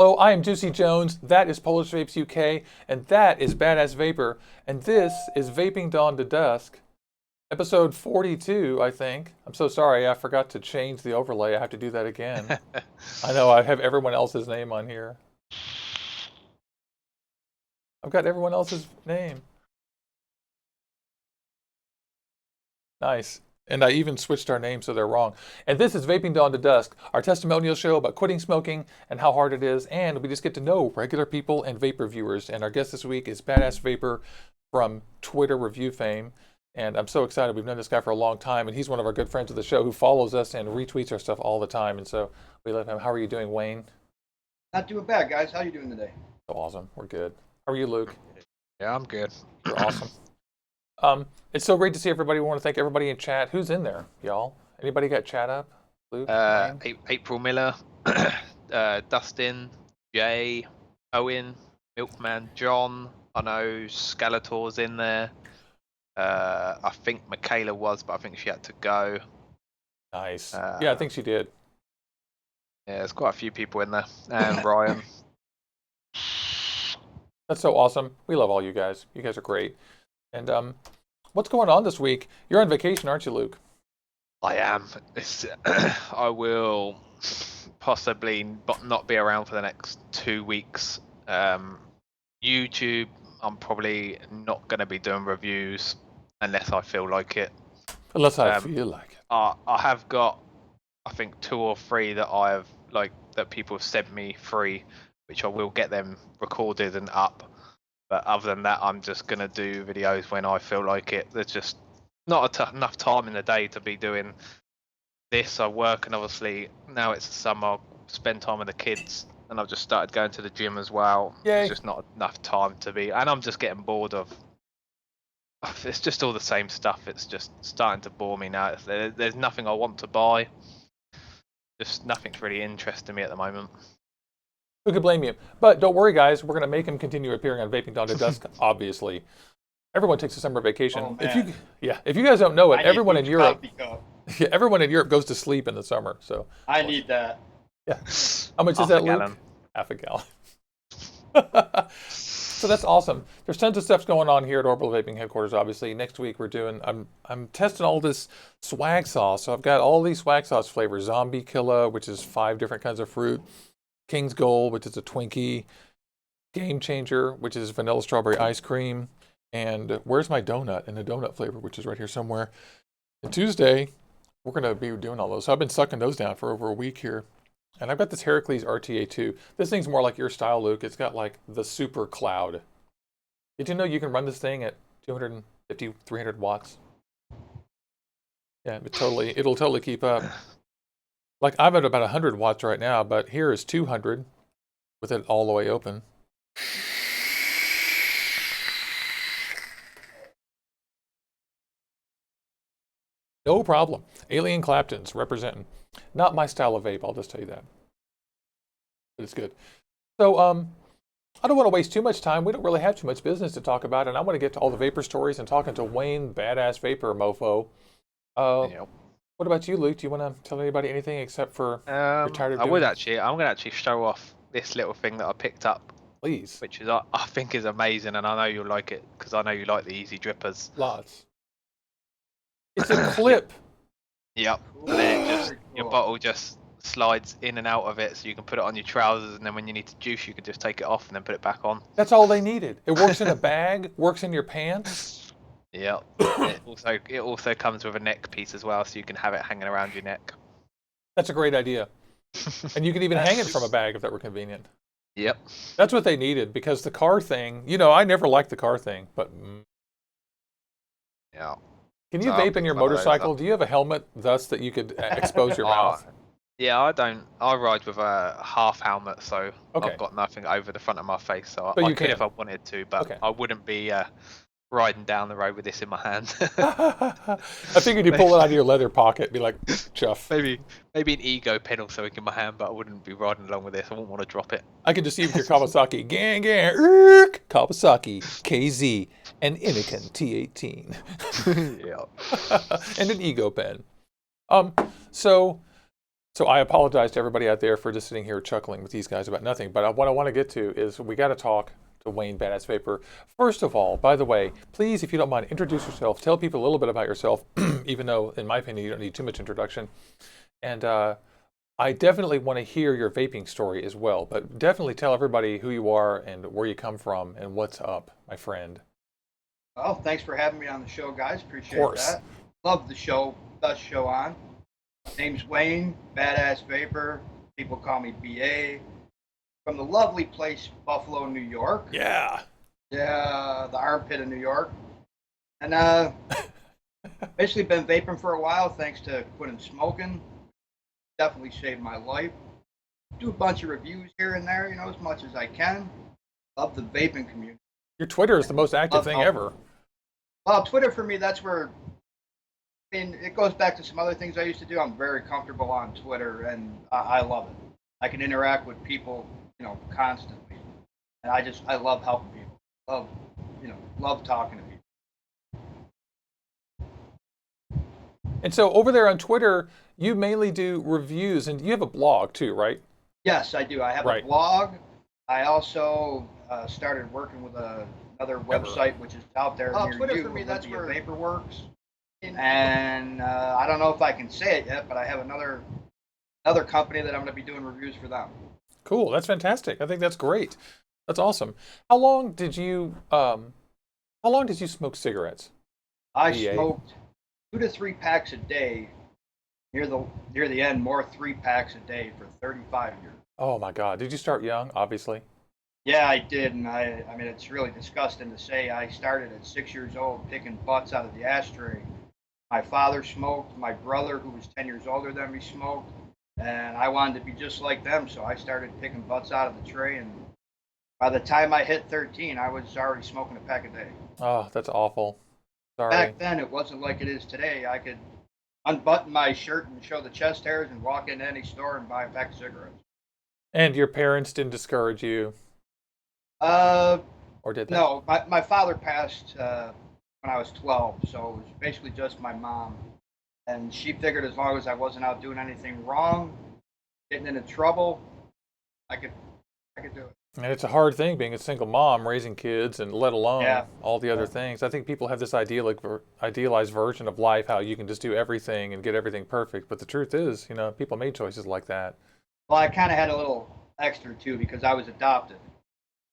Hello, I am Juicy Jones, that is Polish Vapes UK, and that is Badass Vapor, and this is Vaping Dawn to Dusk, episode 42, I think. I'm so sorry, I forgot to change the overlay. I have to do that again. I know, I have everyone else's name on here. I've got everyone else's name. Nice. And I even switched our names so they're wrong. And this is Vaping Dawn to Dusk, our testimonial show about quitting smoking and how hard it is. And we just get to know regular people and vapor viewers. And our guest this week is Badass Vapor from Twitter review fame. And I'm so excited. We've known this guy for a long time. And he's one of our good friends of the show who follows us and retweets our stuff all the time. And so we love him. How are you doing, Wayne? Not doing bad, guys. How are you doing today? So awesome. We're good. How are you, Luke? Yeah, I'm good. You're awesome. It's so great to see everybody. We want to thank everybody in chat. Who's in there, y'all? Anybody got chat up? Luke? April Miller, Dustin, Jay, Owen, Milkman, John. I know Skeletor's in there. I think Michaela was, but I think she had to go. Nice. Yeah, I think she did. Yeah, there's quite a few people in there. And Ryan. That's so awesome. We love all you guys. You guys are great. And what's going on this week? You're on vacation, aren't you, Luke? I am. I will possibly not be around for the next 2 weeks. YouTube, I'm probably not going to be doing reviews unless I feel like it. Unless I feel like it. I have got, I think, 2 or 3 that that people have sent me free, which I will get them recorded and up. But other than that, I'm just going to do videos when I feel like it. There's just not enough time in the day to be doing this. I work, and obviously now it's the summer, I'll spend time with the kids, and I've just started going to the gym as well. Yay. It's just not enough time to be, and I'm just getting bored of, it's just all the same stuff. It's just starting to bore me now. There's nothing I want to buy. Just nothing's really interesting me at the moment. Who could blame you? But don't worry, guys. We're going to make him continue appearing on Vaping Dawn to Dusk, obviously. Everyone takes a summer vacation. Oh, if you guys don't know it, everyone in Europe, cup. everyone in Europe goes to sleep in the summer. So I need that. yeah. How much is that, Luke? Gallon. Half a gallon. So that's awesome. There's tons of stuff going on here at Orbital Vaping headquarters. Obviously, next week we're doing. I'm testing all this swag sauce. So I've got all these swag sauce flavors: Zombie Killer, which is 5 different kinds of fruit; King's Gold, which is a Twinkie; Game Changer, which is vanilla strawberry ice cream; and Where's My Donut, in a donut flavor, which is right here somewhere. And Tuesday, we're going to be doing all those. So I've been sucking those down for over a week here. And I've got this Heracles RTA2. This thing's more like your style, Luke. It's got like the super cloud. Did you know you can run this thing at 250, 300 watts? Yeah, it'll totally keep up. Like I'm at about 100 watts right now, but here is 200 with it all the way open. No problem. Alien Clapton's representing. Not my style of vape, I'll just tell you that. But it's good. So, I don't want to waste too much time. We don't really have too much business to talk about, and I want to get to all the vapor stories and talking to Wayne, Badass Vapor mofo. Yep. What about you, Luke? Do you want to tell anybody anything except for you're tired of I doing would it? actually. I'm going to actually show off this little thing that I picked up, Please. which is I think is amazing, and I know you'll like it because I know you like the easy drippers. Lots. It's a clip. Yep. And then your bottle just slides in and out of it, so you can put it on your trousers, and then when you need to juice, you can just take it off and then put it back on. That's all they needed. It works in a bag, works in your pants. Yep. it also comes with a neck piece as well, so you can have it hanging around your neck. That's a great idea. And you could even hang it from a bag if that were convenient. Yep. That's what they needed, because the car thing, I never liked the car thing, but Yeah. can you vape in your motorcycle? Do you have a helmet thus that you could expose your mouth? Yeah, I don't. I ride with a half helmet, so Okay. I've got nothing over the front of my face. So But I you could can. if I wanted to, but Okay. I wouldn't be riding down the road with this in my hand. I figured you pull it out of your leather pocket and be like, chuff. maybe an ego pen or something in my hand, but I wouldn't be riding along with this. I wouldn't want to drop it. I can just see with your Kawasaki, gang, Kawasaki, KZ, and Innikin T18. Yeah. And an ego pen. So So I apologize to everybody out there for just sitting here chuckling with these guys about nothing. But what I want to get to is we got to talk to Wayne Badass Vapor. First of all, by the way, please, if you don't mind, introduce yourself. Tell people a little bit about yourself, even though, in my opinion, you don't need too much introduction. And I definitely want to hear your vaping story as well. But definitely tell everybody who you are and where you come from and what's up, my friend. Well, thanks for having me on the show, guys. Appreciate Of course. that. Love the show. Best show on. Name's Wayne, Badass Vapor. People call me BA. From the lovely place, Buffalo, New York. Yeah. Yeah, the armpit of New York. And basically been vaping for a while thanks to quitting smoking. Definitely saved my life. Do a bunch of reviews here and there, as much as I can. Love the vaping community. Your Twitter is the most active thing ever. Well, Twitter for me, that's where, it goes back to some other things I used to do. I'm very comfortable on Twitter, and I love it. I can interact with people, constantly. And I love helping people. Love talking to people. And so over there on Twitter, you mainly do reviews, and you have a blog too, right? Yes, I do. I have a blog. I also started working with another website, which is out there near Twitter you. for me, that's where Vapor works. And I don't know if I can say it yet, but I have another company that I'm going to be doing reviews for them. Cool. That's fantastic. I think that's great. That's awesome. How long did you smoke cigarettes? I smoked 2 to 3 packs a day. Near the end, more 3 packs a day for 35 years. Oh my God! Did you start young? Obviously. Yeah, I did, and I mean, it's really disgusting to say. I started at 6 years old picking butts out of the ashtray. My father smoked. My brother, who was 10 years older than me, smoked, and I wanted to be just like them, so I started picking butts out of the tray. And by the time I hit 13, I was already smoking a pack a day. Oh, that's awful. Sorry. Back then, it wasn't like it is today. I could unbutton my shirt and show the chest hairs and walk into any store and buy a pack of cigarettes. And your parents didn't discourage you? Or did they? No, my father passed when I was 12, so it was basically just my mom. And she figured as long as I wasn't out doing anything wrong, getting into trouble, I could do it. And it's a hard thing being a single mom, raising kids, and let alone all the other things. I think people have this idealized version of life, how you can just do everything and get everything perfect. But the truth is, people made choices like that. Well, I kind of had a little extra too because I was adopted.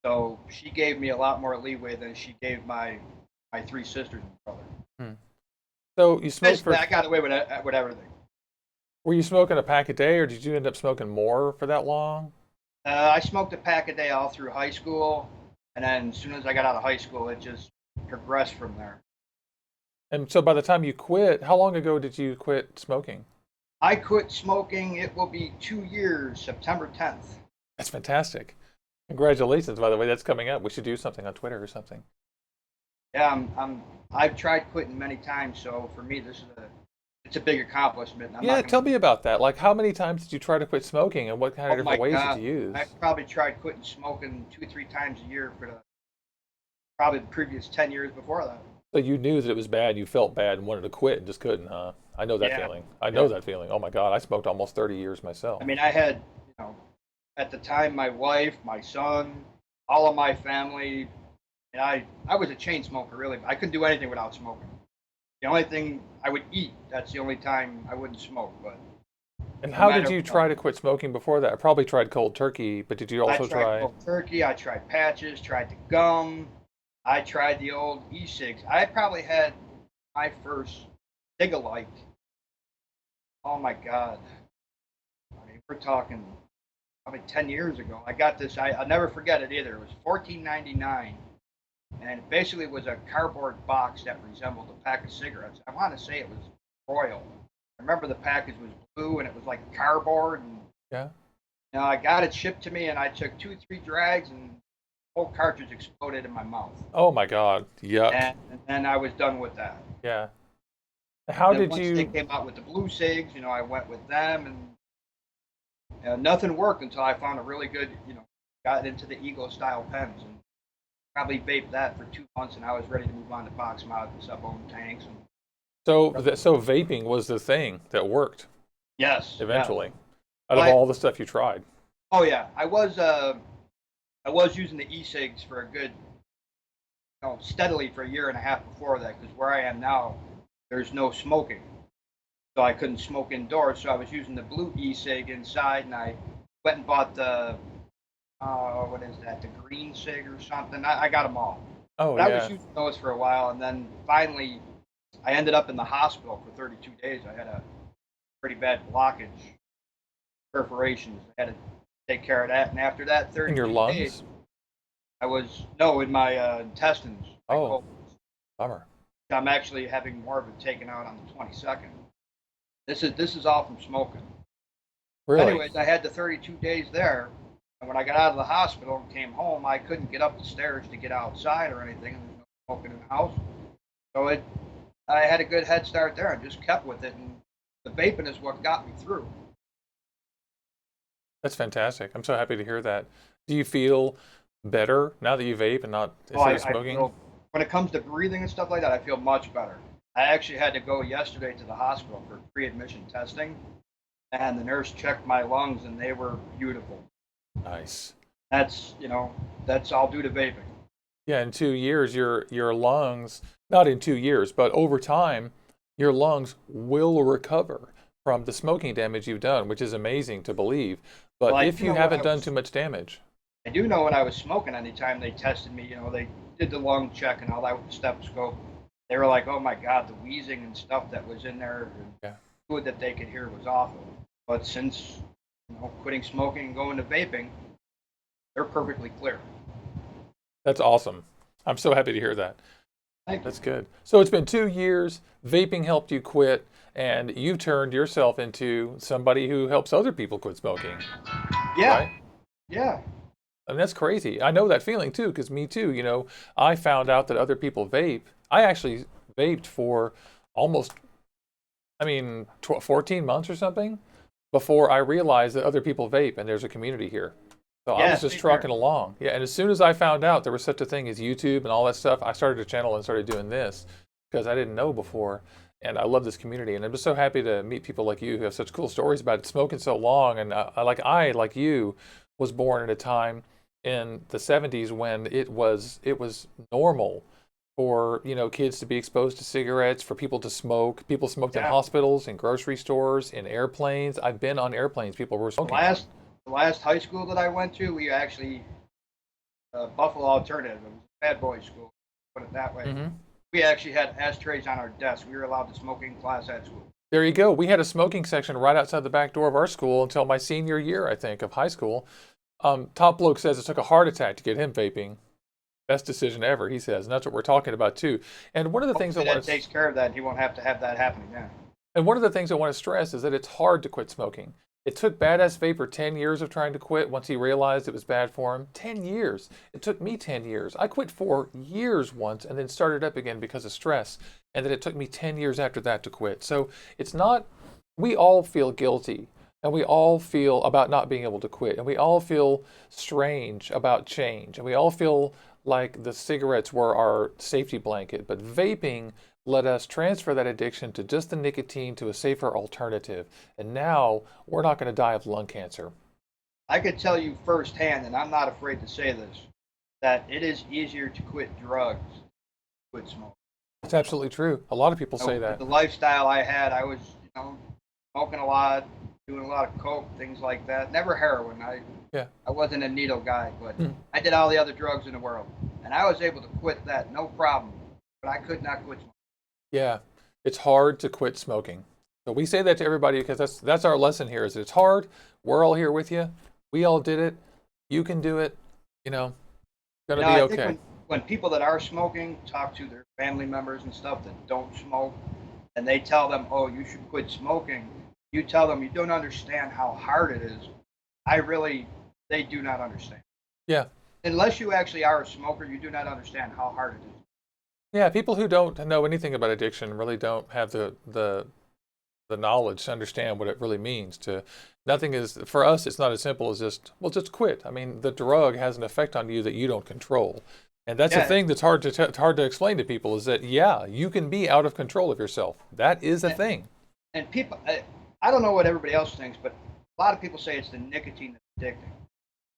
So she gave me a lot more leeway than she gave my 3 sisters and brother. So you smoked Basically, I got away with everything. Were you smoking a pack a day, or did you end up smoking more for that long? I smoked a pack a day all through high school, and then as soon as I got out of high school, it just progressed from there. And so by the time you quit, how long ago did you quit smoking? I quit smoking. It will be 2 years, September 10th. That's fantastic. Congratulations, by the way. That's coming up. We should do something on Twitter or something. Yeah, I've tried quitting many times, so for me, it's a big accomplishment. Tell me about that. Like, how many times did you try to quit smoking, and what kind of different ways did you use? I probably tried quitting smoking 2-3 times a year for probably the previous 10 years before that. So you knew that it was bad, you felt bad, and wanted to quit, and just couldn't, huh? I know that feeling. I know that feeling. Oh my God, I smoked almost 30 years myself. I mean, I had, at the time, my wife, my son, all of my family, and I was a chain smoker, really. I couldn't do anything without smoking. The only thing I would eat, that's the only time I wouldn't smoke. And how did you try to quit smoking before that? I probably tried cold turkey, but did you also I tried cold turkey, I tried patches, tried the gum, I tried the old e-cigs. I probably had my first cig-a-lite. Oh my God. I mean, we're talking probably 10 years ago. I got this, I'll never forget it either. It was $14.99. And it basically was a cardboard box that resembled a pack of cigarettes. I want to say it was royal. I remember the package was blue and it was like cardboard. And I got it shipped to me, and I took 2-3 drags, and the whole cartridge exploded in my mouth. Oh my God! Yuck! And then I was done with that. Yeah. How did once you? They came out with the blue cigs. I went with them, and nothing worked until I found a really good. Got into the Eagle style pens, and probably vaped that for 2 months, and I was ready to move on to box mouth and sub-ohm tanks. So vaping was the thing that worked. Yes. Eventually. Yeah. Out of all the stuff you tried. Oh yeah, I was using the e-cigs for a good, steadily for a year and a half before that, because where I am now, there's no smoking, so I couldn't smoke indoors. So I was using the blue e-cig inside, and I went and bought the what is that, the green cig or something. I got them all. Oh, But I yeah. was using those for a while, and then finally, I ended up in the hospital for 32 days. I had a pretty bad blockage, perforations. I had to take care of that, and after that 32 In your days, lungs? I was no in my intestines. My Oh, colon. bummer. I'm actually having more of it taken out on the 22nd. This is all from smoking. Really? Anyways, I had the 32 days there, and when I got out of the hospital and came home, I couldn't get up the stairs to get outside or anything. And there's no smoking in the house, so I had a good head start there and just kept with it. And the vaping is what got me through. That's fantastic. I'm so happy to hear that. Do you feel better now that you vape and not So instead I of smoking? feel, when it comes to breathing and stuff like that, I feel much better. I actually had to go yesterday to the hospital for pre-admission testing, and the nurse checked my lungs, and they were beautiful. Nice. That's all due to vaping. Yeah, in 2 years, your lungs, not in 2 years, but over time, your lungs will recover from the smoking damage you've done, which is amazing to believe. Well, But if you haven't done too much damage, I do know when I was smoking, anytime they tested me, they did the lung check and all that with the stethoscope. They were like, "Oh my God, the wheezing and stuff that was in there, and yeah, fluid that they could hear was awful." But since quitting smoking and going to vaping, they're perfectly clear. that's awesome. I'm so happy to hear that. Thank you. That's good. So it's been 2 years. Vaping helped you quit, and you've turned yourself into somebody who helps other people quit smoking, Yeah, right? yeah, And that's crazy. I know that feeling too, because me too. I found out that other people vape. I actually vaped for almost, 14 months or something before I realized that other people vape and there's a community here. So I yeah. was just Same trucking here. along. Yeah, and as soon as I found out there was such a thing as YouTube and all that stuff, I started a channel and started doing this because I didn't know before. And I love this community, and I'm just so happy to meet people like you who have such cool stories about smoking so long. And like you, was born at a time in the 70s when it was normal for kids to be exposed to cigarettes, for people to smoke. People smoked in Yeah. hospitals, in grocery stores, in airplanes. I've been on airplanes. People were The smoking. last high school that I went to, we actually Buffalo Alternative. It was a bad boy school, put it that way. Hmm. We actually had ashtrays on our desk. We were allowed to smoke in class at school. There you go. We had a smoking section right outside the back door of our school until my senior year, I think, of high school. Top Bloke says it took a heart attack to get him vaping. Best decision ever, he says, and that's what we're talking about too. And one of the things I Hopefully want that to takes care of that. He won't have to have that happen again. And one of the things I want to stress is that it's hard to quit smoking. It took BadAssVapor 10 years of trying to quit once he realized it was bad for him. 10 years. It took me 10 years. I quit for years once and then started up again because of stress. And then it took me 10 years after that to quit. So it's not, we all feel guilty and we all feel about not being able to quit. And we all feel strange about change. And we all feel like the cigarettes were our safety blanket. But vaping let us transfer that addiction to just the nicotine to a safer alternative. And now we're not going to die of lung cancer. I could tell you firsthand, and I'm not afraid to say this, that it is easier to quit drugs than quit smoking. It's absolutely true. A lot of people say With that. the lifestyle I had, I was, smoking a lot, doing a lot of coke, things like that. Never heroin. Yeah. I wasn't a needle guy, but Hmm. I did all the other drugs in the world, and I was able to quit that, no problem. But I could not quit smoking. Yeah, it's hard to quit smoking. So we say that to everybody because that's our lesson here is that it's hard. We're all here with you. We all did it. You can do it. Gonna be I okay. think when people that are smoking talk to their family members and stuff that don't smoke, and they tell them, "Oh, you should quit smoking," you tell them you don't understand how hard it is. They do not understand. Yeah. Unless you actually are a smoker, you do not understand how hard it is. Yeah, people who don't know anything about addiction really don't have the knowledge to understand what it really means. Nothing is for us. It's not as simple as just quit. I mean, the drug has an effect on you that you don't control, and that's the Yeah. thing that's hard to explain to people is that you can be out of control of yourself. That is a thing. And people, I don't know what everybody else thinks, but A lot of people say it's the nicotine that's addicting.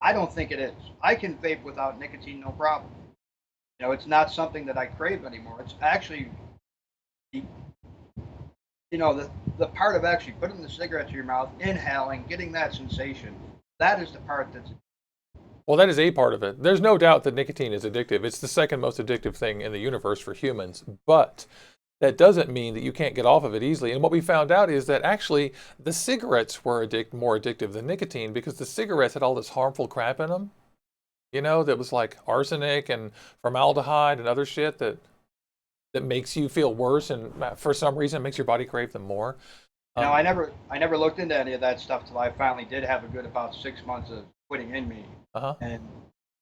I don't think it is. I can vape without nicotine, no problem. You know, it's not something that I crave anymore. It's actually, the, you know, the part of actually putting the cigarette to your mouth, inhaling, getting that sensation. That is the part that's. Well, that is a part of it. There's no doubt that nicotine is addictive. It's the second most addictive thing in the universe for humans. But that doesn't mean that you can't get off of it easily. And what we found out is that actually the cigarettes were more addictive than nicotine because the cigarettes had all this harmful crap in them. You know, that was like arsenic and formaldehyde and other shit that makes you feel worse, and for some reason makes your body crave them more. Now, I never looked into any of that stuff till I finally did have a good about 6 months of quitting in me. Uh-huh. And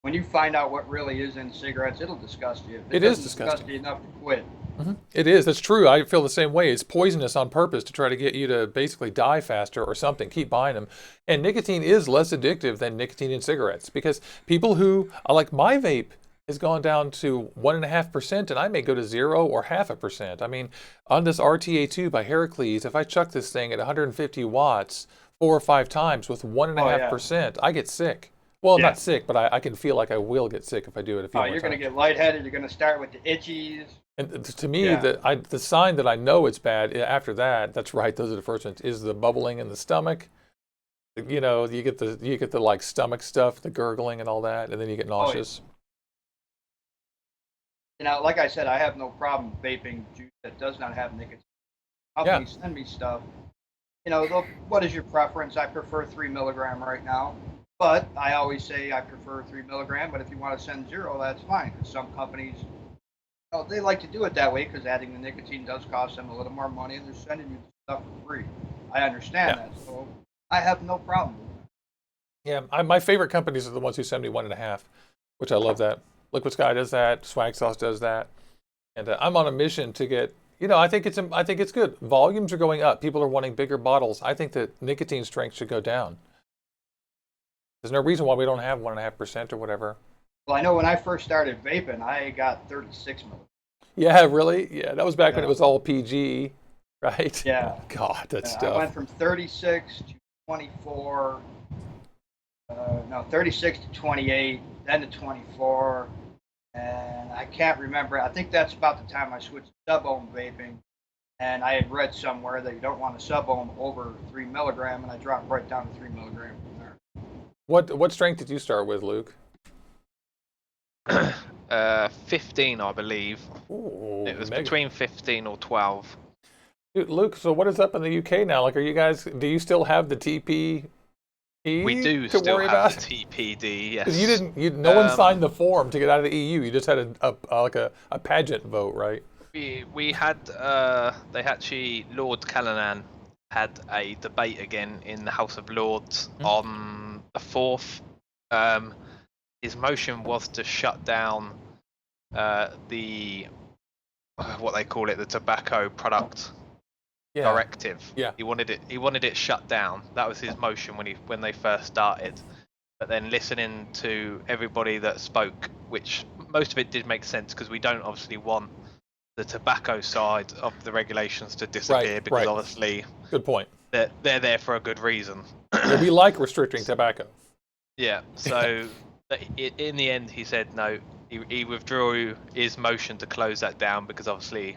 when you find out what really is in cigarettes, it'll disgust you. It is disgusting. Disgust you enough to quit. Mm-hmm. It is. That's true. I feel the same way. It's poisonous on purpose to try to get you to basically die faster or something. Keep buying them. And nicotine is less addictive than nicotine in cigarettes because people who, like my vape, has gone down to 1.5%, and I may go to 0 or 0.5%. I mean, on this RTA2 by Heracles, if I chuck this thing at 150 watts 4 or 5 times with 1.5%, I get sick. Well, not sick, but I can feel like I will get sick if I do it a few more times. You're going to get lightheaded. You're going to start with the itchies. And to me, the sign that I know it's bad after that, that's right, those are the first ones, is the bubbling in the stomach. You know, you get the like stomach stuff, the gurgling and all that, and then you get nauseous. You know, like I said, I have no problem vaping juice that does not have nicotine. Companies send me stuff. You know, what is your preference? I prefer 3 milligram right now, but I always say I prefer 3 milligram. But if you want to send 0, that's fine. Some companies, you know, they like to do it that way because adding the nicotine does cost them a little more money, and they're sending you stuff for free. I understand that, so I have no problem with that. Yeah, my favorite companies are the ones who send me 1.5, which I love that. Liquid Sky does that. Swag Sauce does that. And I'm on a mission to get, you know, I think it's good. Volumes are going up. People are wanting bigger bottles. I think that nicotine strength should go down. There's no reason why we don't have 1.5% or whatever. Well, I know when I first started vaping, I got 36 milligrams. Yeah, really? Yeah, that was back when it was all PG, right? Yeah. God, that stuff. I went from 36 to 24. 36 to 28, then to 24, and I can't remember. I think that's about the time I switched to sub-ohm vaping, and I had read somewhere that you don't want to sub-ohm over 3 milligram, and I dropped right down to 3 milligram from there. What strength did you start with, Luke? 15, I believe. Ooh, it was between 15 or 12. Dude, Luke, so what is up in the UK now? Like, do you still have the TP? We do still have the TPD, yes. No one signed the form to get out of the EU. You just had a pageant vote, right? We had, Lord Callanan had a debate again in the House of Lords on the 4th. His motion was to shut down the what they call it, the tobacco product directive. Yeah. He wanted it shut down. That was his motion when they first started. But then listening to everybody that spoke, which most of it did make sense because we don't obviously want the tobacco side of the regulations to disappear because obviously good point. They're there for a good reason. Yeah, we like restricting tobacco. Yeah. So in the end, he said no. He withdrew his motion to close that down because obviously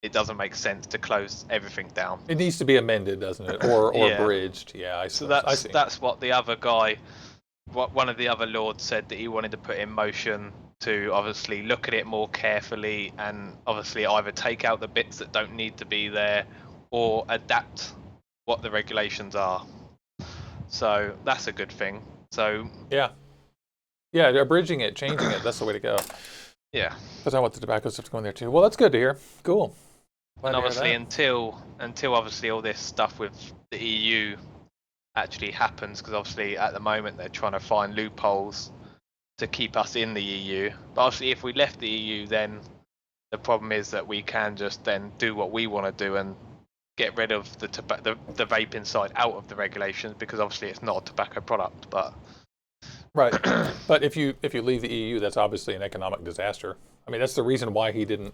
it doesn't make sense to close everything down. It needs to be amended, doesn't it, or bridged? Yeah, I see. So that's what the other guy, one of the other lords said that he wanted to put in motion to obviously look at it more carefully and obviously either take out the bits that don't need to be there or adapt what the regulations are. So that's a good thing. So yeah, they're bridging it, changing it. That's the way to go. Yeah, because I want the tobacco stuff to go in there too. Well, that's good to hear. Cool. And obviously, until obviously all this stuff with the EU actually happens, because obviously at the moment they're trying to find loopholes to keep us in the EU. But obviously, if we left the EU, then the problem is that we can just then do what we want to do and get rid of the vaping side out of the regulations, because obviously it's not a tobacco product. But right. But if you leave the EU, that's obviously an economic disaster. I mean, that's the reason why he didn't.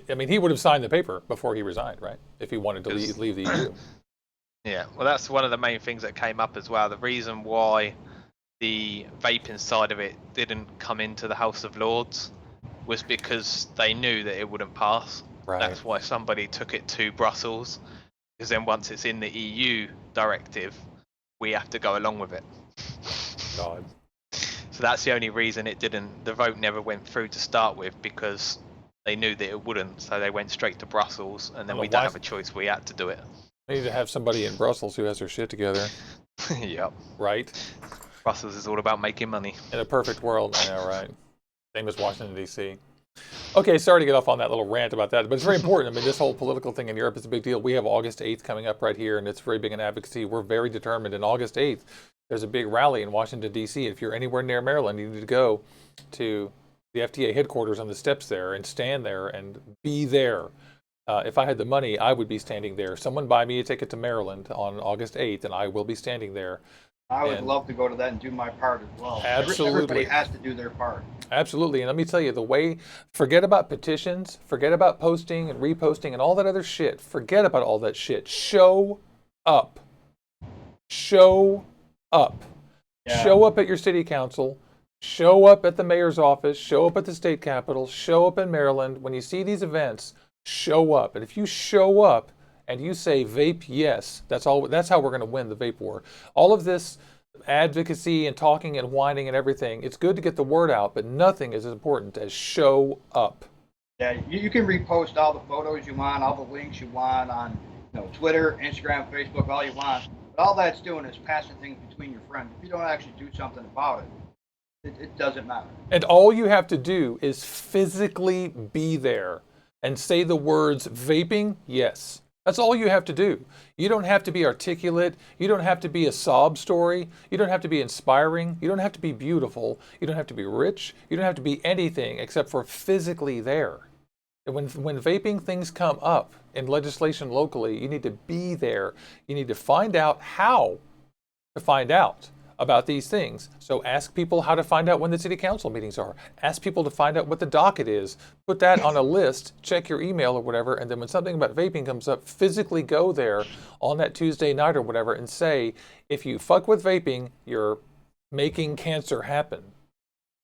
I mean, he would have signed the paper before he resigned, right? If he wanted to leave the EU. Yeah, well, that's one of the main things that came up as well. The reason why the vaping side of it didn't come into the House of Lords was because they knew that it wouldn't pass. Right. That's why somebody took it to Brussels, because then once it's in the EU directive, we have to go along with it. God. So that's the only reason it didn't. The vote never went through to start with, because they knew that it wouldn't. So they went straight to Brussels, and then Well, we don't have a choice. We had to do it. We need to have somebody in Brussels who has their shit together, Yep. right? Brussels is all about making money. In a perfect world, I know, right? Same as Washington, D.C. Okay, sorry to get off on that little rant about that, but it's very important. I mean, this whole political thing in Europe is a big deal. We have August 8th coming up right here, and it's very big in advocacy. We're very determined. And August 8th, there's a big rally in Washington, D.C. If you're anywhere near Maryland, you need to go to the FDA headquarters on the steps there and stand there and be there. If I had the money, I would be standing there. Someone buy me a ticket to Maryland on August 8th, and I will be standing there. I would love to go to that and do my part as well. Absolutely. Everybody has to do their part. Absolutely. And let me tell you, forget about petitions, forget about posting and reposting and all that other shit. Forget about all that shit. Show up. Show up. Yeah. Show up at your city council. Show up at the mayor's office. Show up at the state capitol. Show up in Maryland. When you see these events, show up. And if you show up and you say vape yes, that's how we're going to win the vape war. All of this advocacy and talking and whining and everything, it's good to get the word out, but nothing is as important as show up. Yeah, you can repost all the photos you want, all the links you want on Twitter, Instagram, Facebook, all you want. But all that's doing is passing things between your friends. If you don't actually do something about it doesn't matter. And all you have to do is physically be there and say the words vaping yes. That's all you have to do. You don't have to be articulate. You don't have to be a sob story. You don't have to be inspiring. You don't have to be beautiful. You don't have to be rich. You don't have to be anything except for physically there. And when vaping things come up in legislation locally, you need to be there. You need to find out how to find out about these things. So ask people how to find out when the city council meetings are. Ask people to find out what the docket is. Put that on a list, check your email or whatever, and then when something about vaping comes up, physically go there on that Tuesday night or whatever and say, if you fuck with vaping, you're making cancer happen.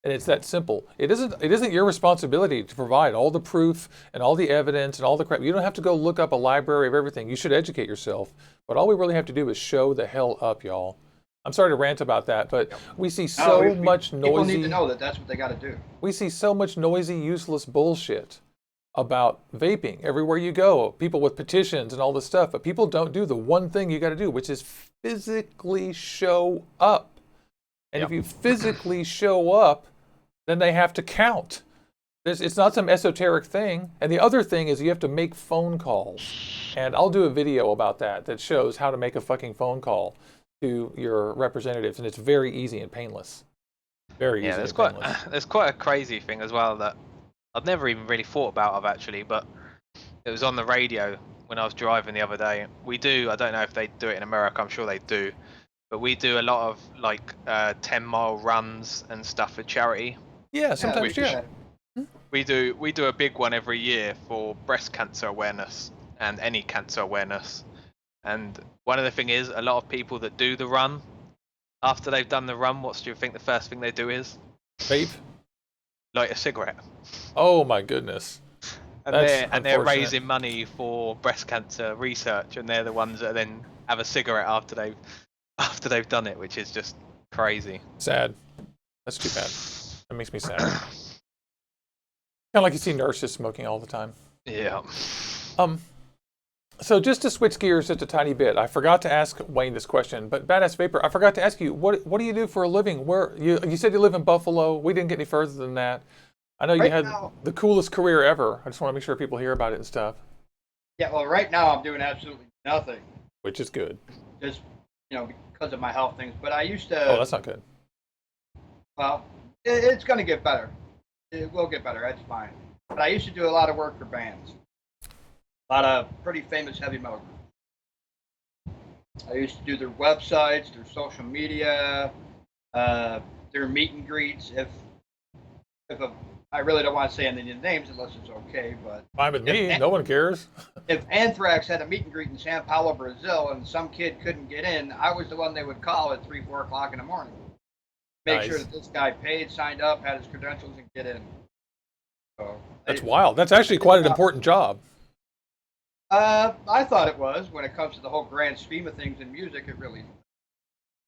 And it's that simple. It isn't your responsibility to provide all the proof and all the evidence and all the crap. You don't have to go look up a library of everything. You should educate yourself. But all we really have to do is show the hell up, y'all. I'm sorry to rant about that, but we see much noisy... People need to know that that's what they got to do. We see so much noisy, useless bullshit about vaping everywhere you go. People with petitions and all this stuff, but people don't do the one thing you got to do, which is physically show up. And if you physically show up, then they have to count. It's not some esoteric thing. And the other thing is you have to make phone calls. And I'll do a video about that shows how to make a fucking phone call to your representatives, and it's very easy and painless. Very easy and painless. There's quite a crazy thing as well that I've never even really thought about actually, but it was on the radio when I was driving the other day. I don't know if they do it in America, I'm sure they do, but we do a lot of like 10-mile runs and stuff for charity. Yeah, sometimes We do a big one every year for breast cancer awareness and any cancer awareness. And one of the thing is, a lot of people that do the run, after they've done the run, what do you think the first thing they do is? Vape? Light a cigarette. Oh my goodness. And they're raising money for breast cancer research, and they're the ones that then have a cigarette after they've done it, which is just crazy. Sad. That's too bad. That makes me sad. Kind of like you see nurses smoking all the time. Yeah. So just to switch gears just a tiny bit, I forgot to ask Wayne this question, but Badass Vapor, I forgot to ask you, what do you do for a living? Where you said you live in Buffalo. We didn't get any further than that. I know you had the coolest career ever. I just want to make sure people hear about it and stuff. Yeah, well, right now I'm doing absolutely nothing. Which is good. Just, because of my health things. But I used to... Oh, that's not good. Well, it's going to get better. It will get better. That's fine. But I used to do a lot of work for bands. A lot of pretty famous heavy metal groups. I used to do their websites, their social media, their meet and greets. If I really don't want to say any names unless it's okay, but Fine with me. No one cares. if Anthrax had a meet and greet in Sao Paulo, Brazil, and some kid couldn't get in, I was the one they would call at 3, 4 o'clock in the morning. Make sure that this guy paid, signed up, had his credentials, and get in. So that's wild. That's actually quite an important job. I thought it was. When it comes to the whole grand scheme of things in music, it really.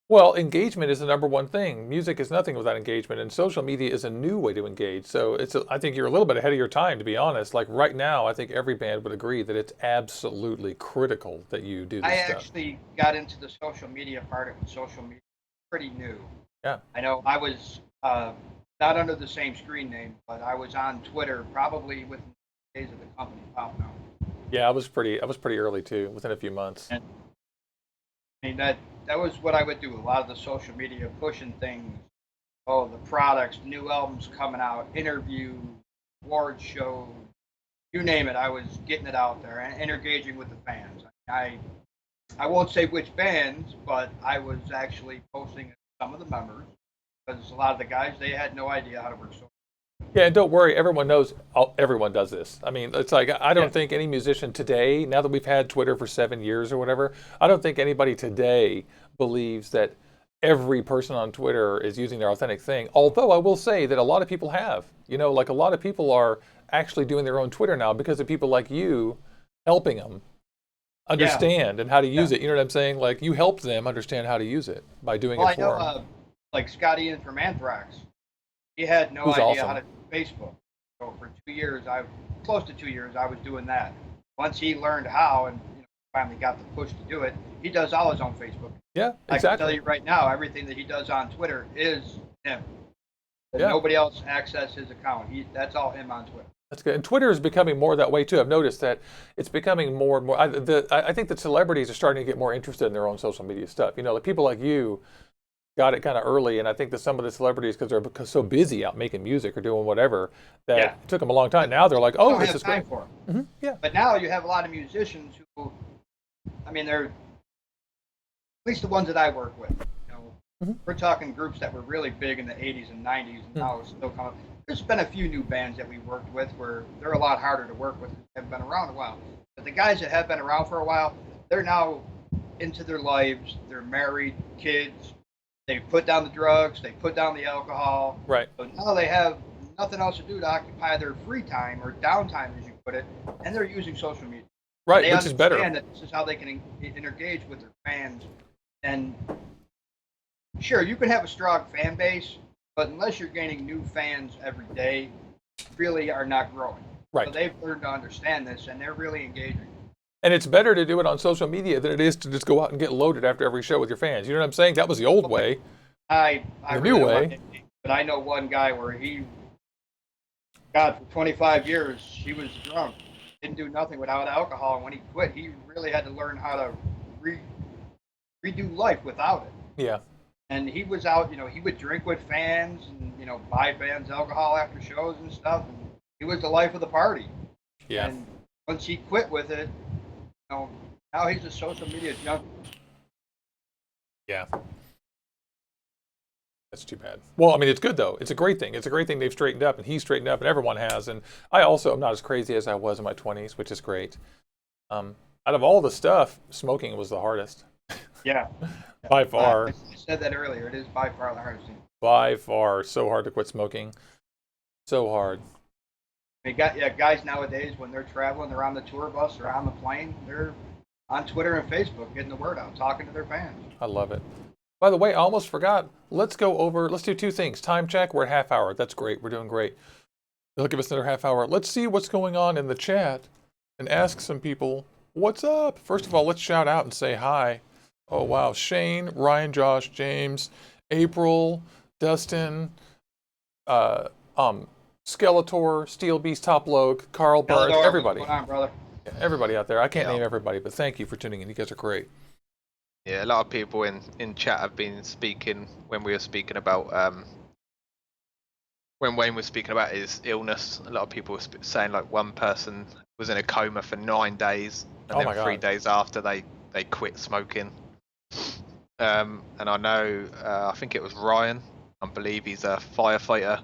Well, engagement is the number one thing. Music is nothing without engagement, and social media is a new way to engage. So I think you're a little bit ahead of your time, to be honest. Like right now, I think every band would agree that it's absolutely critical that you do this stuff. I actually got into the social media part of social media pretty new. Yeah. I know I was not under the same screen name, but I was on Twitter probably within the days of the company popping out. Yeah, I was pretty early too, within a few months. And, I mean that was what I would do. A lot of the social media pushing things. Oh, the products, new albums coming out, interviews, award shows, you name it. I was getting it out there and engaging with the fans. I won't say which bands, but I was actually posting some of the members because a lot of the guys, they had no idea how to work social. Yeah, and don't worry, everyone knows. Everyone does this. I mean, it's like I don't think any musician today, now that we've had Twitter for 7 years or whatever, I don't think anybody today believes that every person on Twitter is using their authentic thing. Although I will say that a lot of people have. You know, like a lot of people are actually doing their own Twitter now because of people like you helping them understand and how to use it. You know what I'm saying? Like you helped them understand how to use it by doing it for them. I know, like Scotty in from Anthrax, he had no idea how to do Facebook. So for 2 years, close to 2 years, I was doing that. Once he learned how and finally got the push to do it, he does all his own Facebook. Yeah, exactly. I can tell you right now, everything that he does on Twitter is him. Nobody else access his account. That's all him on Twitter. That's good. And Twitter is becoming more that way too. I've noticed that it's becoming more and more. I think that celebrities are starting to get more interested in their own social media stuff. You know, like people like you got it kind of early, and I think that some of the celebrities, because they're so busy out making music or doing whatever, that it took them a long time. Now they're like, oh, this is great. For it. Mm-hmm. Yeah. But now you have a lot of musicians who, I mean, they're at least the ones that I work with. We're talking groups that were really big in the 80s and 90s, and now it's still coming. There's been a few new bands that we worked with where they're a lot harder to work with because they haven't been around a while. But the guys that have been around for a while, they're now into their lives. They're married, kids. They put down the drugs. They put down the alcohol. Right. So now they have nothing else to do to occupy their free time or downtime, as you put it, and they're using social media. Right, they which is better. That this is how they can engage with their fans. And sure, you can have a strong fan base, but unless you're gaining new fans every day, you really are not growing. Right. So they've learned to understand this, and they're really engaging. And it's better to do it on social media than it is to just go out and get loaded after every show with your fans. You know what I'm saying? That was the old way. The new way. But I know one guy where for 25 years, he was drunk. Didn't do nothing without alcohol. And when he quit, he really had to learn how to redo life without it. Yeah. And he was out, he would drink with fans and, buy fans alcohol after shows and stuff. And he was the life of the party. Yeah. And once he quit with it, now he's a social media junkie. Yeah. That's too bad. Well, I mean, it's good though. It's a great thing. It's a great thing they've straightened up, and he's straightened up, and everyone has. And I also am not as crazy as I was in my 20s, which is great. Out of all the stuff, smoking was the hardest. Yeah. By far. I said that earlier. It is by far the hardest thing. By far. So hard to quit smoking. So hard. Guys nowadays, when they're traveling, they're on the tour bus or on the plane, they're on Twitter and Facebook getting the word out, talking to their fans. I love it. By the way, I almost forgot. Let's do two things. Time check. We're at half hour. That's great. We're doing great. They'll give us another half hour. Let's see what's going on in the chat and ask some people, what's up? First of all, let's shout out and say hi. Oh, wow. Shane, Ryan, Josh, James, April, Dustin, Skeletor, Steel Beast, Top Log, Carl Bird, everybody. What's going on, brother? Yeah, everybody out there. I can't name everybody, but thank you for tuning in. You guys are great. Yeah, a lot of people in chat have been speaking when we were speaking about when Wayne was speaking about his illness. A lot of people were saying like one person was in a coma for 9 days, and then 3 days after they quit smoking. And I know I think it was Ryan. I believe he's a firefighter.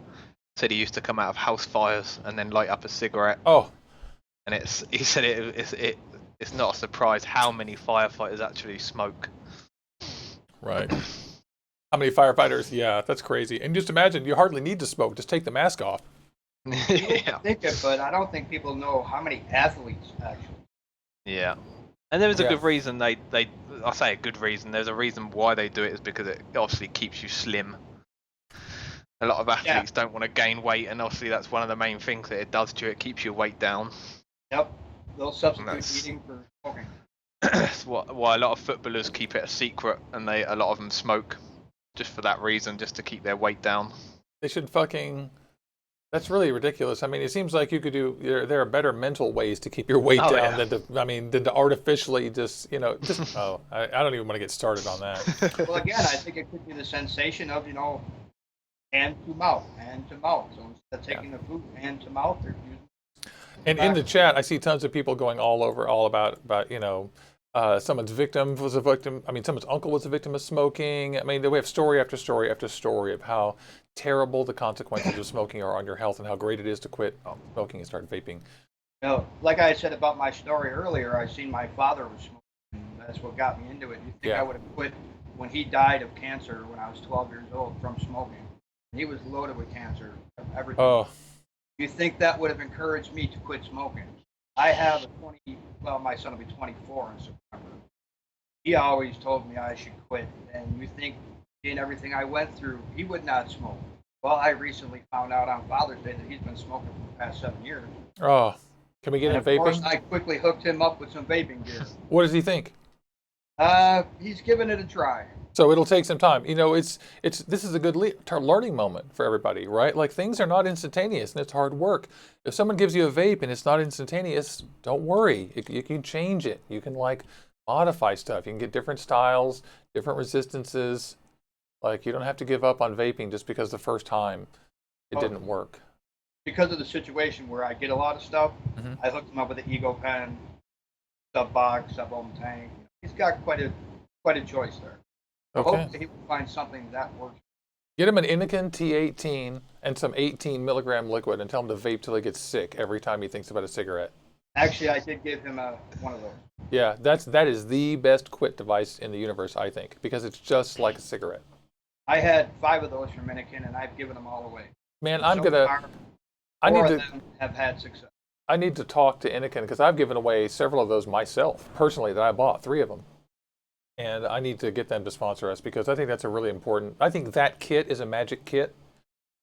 said he used to come out of house fires and then light up a cigarette. Oh, And he said it's not a surprise how many firefighters actually smoke. right. How many firefighters? Yeah, that's crazy. And just imagine, you hardly need to smoke. Just take the mask off. Yeah. Think it, but I don't think people know how many athletes actually. Yeah. And there was a Yeah. good reason I say a good reason. There's a reason why they do it is because it obviously keeps you slim. A lot of athletes don't want to gain weight, and obviously that's one of the main things that it does to you. It keeps your weight down. Yep, they'll substitute That's- eating for smoking. That's why a lot of footballers keep it a secret, and a lot of them smoke just for that reason, just to keep their weight down. They should fucking. That's really ridiculous. I mean, it seems like you could do. There are better mental ways to keep your weight Oh, down yeah. than to artificially just oh, I don't even want to get started on that. Well, again, I think it could be the sensation of hand to mouth, hand to mouth. So instead of taking the food hand to mouth, they're using. And in the chat, I see tons of people going all about someone's victim was a victim. I mean, someone's uncle was a victim of smoking. I mean, we have story after story after story of how terrible the consequences of smoking are on your health and how great it is to quit smoking and start vaping. Like I said about my story earlier, I seen my father was smoking. And that's what got me into it. You think Yeah. I would have quit when he died of cancer when I was 12 years old from smoking? He was loaded with cancer, everything. Oh, You think that would have encouraged me to quit smoking? I have my son will be 24 in September. He always told me I should quit, and you think in everything I went through, he would not smoke. Well, I recently found out on Father's Day that he's been smoking for the past 7 years. oh, can we get And him of course, vaping? I quickly hooked him up with some vaping gear. What does he think? He's giving it a try. So it'll take some time. This is a good learning moment for everybody, right? Like, things are not instantaneous and it's hard work. If someone gives you a vape and it's not instantaneous, don't worry. You can change it. You can modify stuff. You can get different styles, different resistances. Like, you don't have to give up on vaping just because the first time it didn't work. Because of the situation where I get a lot of stuff, I hooked him up with an Ego Pen, sub box, sub ohm tank. He's got quite a choice there. Okay. Hopefully he will find something that works. Get him an Inikin T18 and some 18 milligram liquid and tell him to vape till he gets sick every time he thinks about a cigarette. Actually, I did give him one of those. Yeah, that is the best quit device in the universe, I think, because it's just like a cigarette. I had 5 of those from Inikin, and I've given them all away. Man, So far, I 4 need of to them have had success. I need to talk to Inikin because I've given away several of those myself personally that I bought, 3 of them. And I need to get them to sponsor us because I think that's a really important. I think that kit is a magic kit,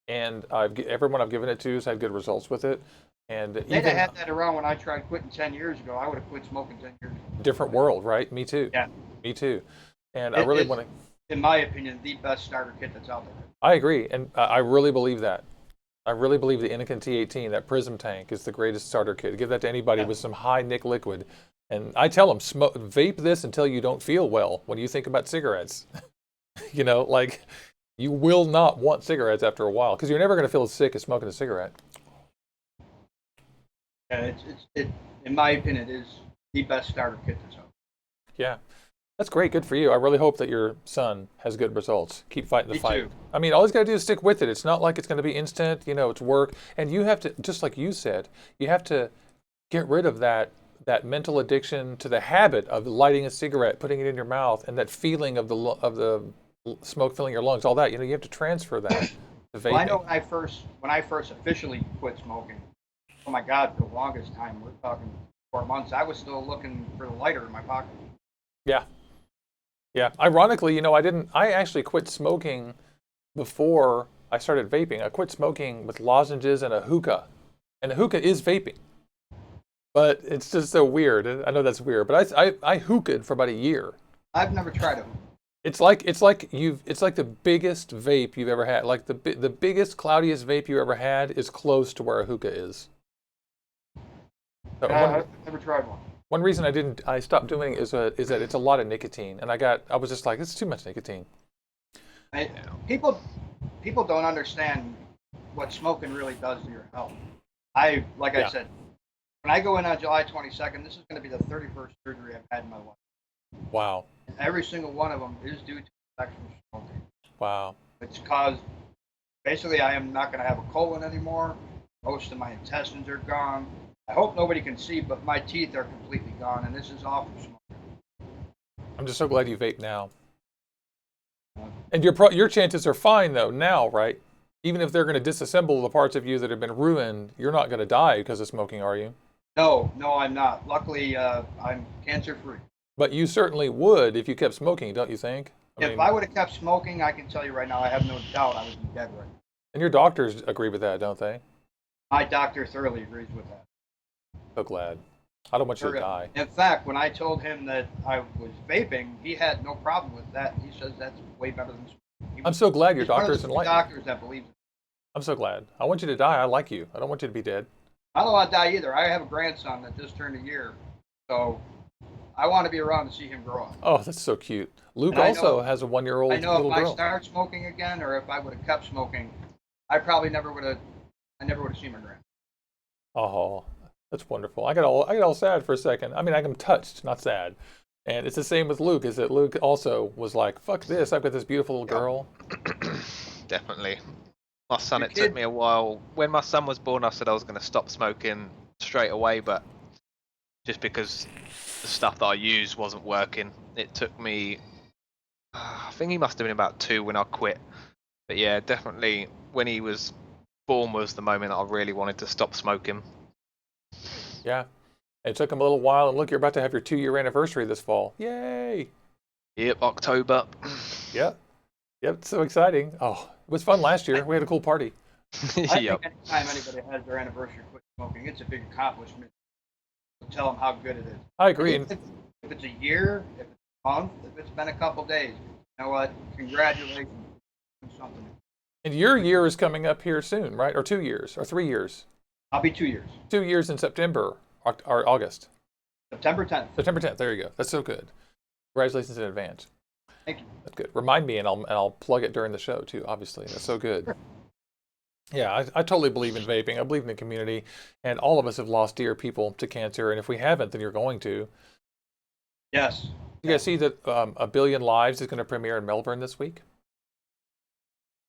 and everyone I've given it to has had good results with it. And If they'd have had that around when I tried quitting 10 years ago, I would have quit smoking 10 years ago. different world, right? Me too. Yeah. Me too. And I really want to. In my opinion, the best starter kit that's out there. I agree, and I really believe that. I really believe the Inikin T18, that Prism tank, is the greatest starter kit. Give that to anybody with some high nic liquid. And I tell them, vape this until you don't feel well when you think about cigarettes. You will not want cigarettes after a while because you're never going to feel as sick as smoking a cigarette. Yeah, in my opinion, it is the best starter kit that's out there. Yeah. That's great. Good for you. I really hope that your son has good results. Keep fighting the Me fight. too. I mean, all he's got to do is stick with it. It's not like it's going to be instant. It's work. And you have to, just like you said, you have to get rid of that mental addiction to the habit of lighting a cigarette, putting it in your mouth, and that feeling of the smoke filling your lungs. All that. You have to transfer that to vaping. Well, I know when I first officially quit smoking, oh my God, for the longest time, we're talking 4 months, I was still looking for the lighter in my pocket. Yeah. Yeah. Ironically, I actually quit smoking before I started vaping. I quit smoking with lozenges and a hookah. And a hookah is vaping. But it's just so weird. I know that's weird, but I hookah'd for about a year. I've never tried it. It's like the biggest vape you've ever had. Like the biggest, cloudiest vape you ever had is close to where a hookah is. So I've never tried one. one reason I stopped doing it is that it's a lot of nicotine, and I was just like, this is too much nicotine. People don't understand what smoking really does to your health. I said, when I go in on July 22nd, this is going to be the 31st surgery I've had in my life. Wow. And every single one of them is due to infection from smoking. Wow. It's caused Basically, I am not going to have a colon anymore. Most of my intestines are gone. I hope nobody can see, but my teeth are completely gone, and this is all from smoking. I'm just so glad you vape now. And your chances are fine though now, right? Even if they're going to disassemble the parts of you that have been ruined, you're not going to die because of smoking, are you? No, no, I'm not. Luckily, I'm cancer free. But you certainly would if you kept smoking, don't you think? If I would have kept smoking, I can tell you right now, I have no doubt I would be dead right now. And your doctors agree with that, don't they? My doctor thoroughly agrees with that. So glad. I don't want you to die. In fact, when I told him that I was vaping, he had no problem with that. He says that's way better than smoking. I'm so glad your doctor's enlightened. Doctors that believe it. I'm so glad. I want you to die. I like you. I don't want you to be dead. I don't want to die either. I have a grandson that just turned a year, so I want to be around to see him grow up. Oh, that's so cute. Luke also has a 1-year-old little girl. I know if I start smoking again, or if I would have kept smoking, I probably never would have. I never would have seen my grandson. Oh, that's wonderful. I got all sad for a second. I mean, I'm touched, not sad. And it's the same with Luke. Is that Luke also was like, "Fuck this! I've got this beautiful little girl." Definitely. My son, it took me a while. When my son was born, I said I was going to stop smoking straight away, but just because the stuff that I used wasn't working, it took me, I think he must have been about 2 when I quit. But yeah, definitely when he was born was the moment I really wanted to stop smoking. Yeah. It took him a little while, and look, you're about to have your 2-year anniversary this fall. Yay! Yep, October. Yep. Yep, so exciting. Oh, it was fun last year. We had a cool party. I think anytime anybody has their anniversary quit smoking, it's a big accomplishment. Tell them how good it is. I agree. If it's a year, if it's a month, if it's been a couple days, you know what? Congratulations. Something. And your year is coming up here soon, right? Or 2 years, or 3 years? I'll be 2 years. 2 years in September, or August. September 10th. September 10th, there you go. That's so good. Congratulations in advance. Thank you. That's good. Remind me, and I'll plug it during the show too. Obviously, that's so good. Sure. Yeah, I totally believe in vaping. I believe in the community, and all of us have lost dear people to cancer. And if we haven't, then you're going to. Yes. You guys see that A Billion Lives is going to premiere in Melbourne this week?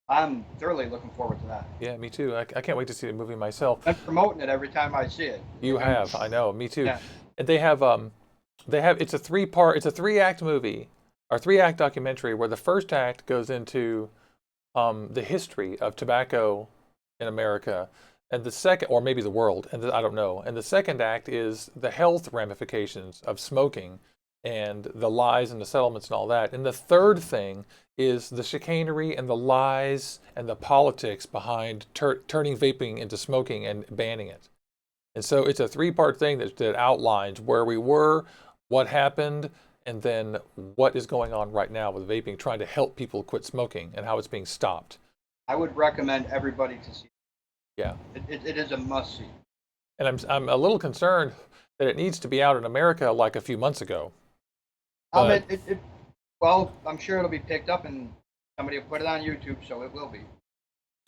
I'm thoroughly looking forward to that. Yeah, me too. I can't wait to see the movie myself. I'm promoting it every time I see it. You have, I know, me too. Yeah. And they have it's a 3-act movie, or 3-act documentary where the first act goes into the history of tobacco in America, and the second, or maybe the world, and I don't know. And the second act is the health ramifications of smoking and the lies and the settlements and all that. And the third thing is the chicanery and the lies and the politics behind turning vaping into smoking and banning it. And so it's a 3-part thing that outlines where we were, what happened, and then what is going on right now with vaping, trying to help people quit smoking and how it's being stopped. I would recommend everybody to see it. Yeah. It is a must-see. And I'm a little concerned that it needs to be out in America like a few months ago. Well, I'm sure it'll be picked up and somebody will put it on YouTube, so it will be.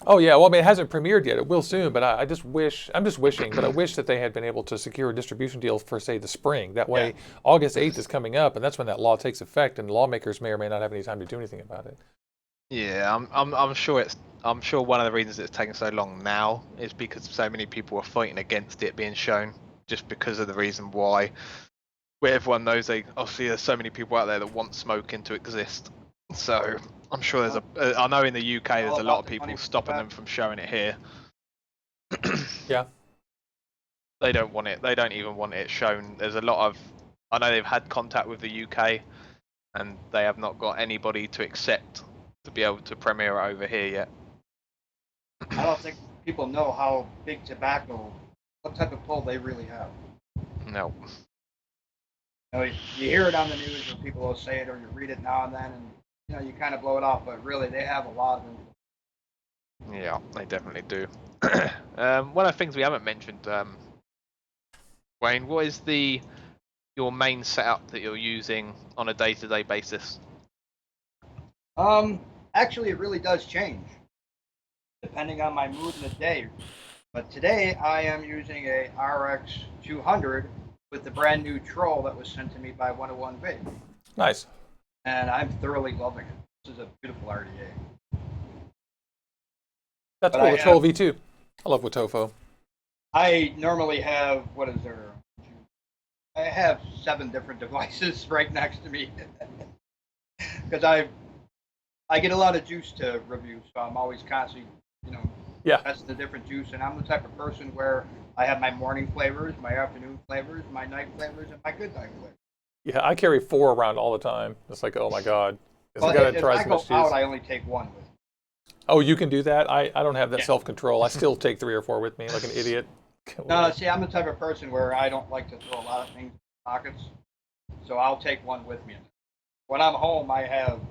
Oh yeah, well I mean it hasn't premiered yet. It will soon, but I'm just wishing, but I wish that they had been able to secure a distribution deal for say the spring. That way, August 8th is coming up, and that's when that law takes effect, and lawmakers may or may not have any time to do anything about it. Yeah, I'm sure I'm sure one of the reasons it's taking so long now is because so many people are fighting against it being shown, just because of the reason why. Where everyone knows obviously there's so many people out there that want smoking to exist. So I'm sure there's I know in the UK there's a lot of people stopping them from showing it here. Yeah. They don't want it. They don't even want it shown. There's a lot of, I know they've had contact with the UK, and they have not got anybody to accept to be able to premiere it over here yet. I don't think people know how big tobacco, what type of pull they really have. No. You hear it on the news, or people will say it, or you read it now and then, and you kind of blow it off. But really, they have a lot of them. Yeah, they definitely do. One of the things we haven't mentioned, Wayne, what is your main setup that you're using on a day-to-day basis? Actually, it really does change depending on my mood in the day. But today, I am using a RX 200 with the brand new Troll that was sent to me by 101 Vape. Nice. And I'm thoroughly loving it. This is a beautiful RDA. That's But cool. I The have, Troll V2. I love Watofo. I normally have, what is there? I have 7 different devices right next to me because I get a lot of juice to review, so I'm always constantly, you know, Yeah. testing the different juice. And I'm the type of person where I have my morning flavors, my afternoon flavors, my night flavors, and my good night flavors. Yeah, I carry 4 around all the time. It's like, oh my God. 'Cause Well, I gotta if try I so go much out, juice. I only take one with me. Oh, you can do that? I don't have that Yeah. self-control. I still take 3 or 4 with me like an idiot. No, see, I'm the type of person where I don't like to throw a lot of things in pockets, so I'll take one with me. When I'm home, I have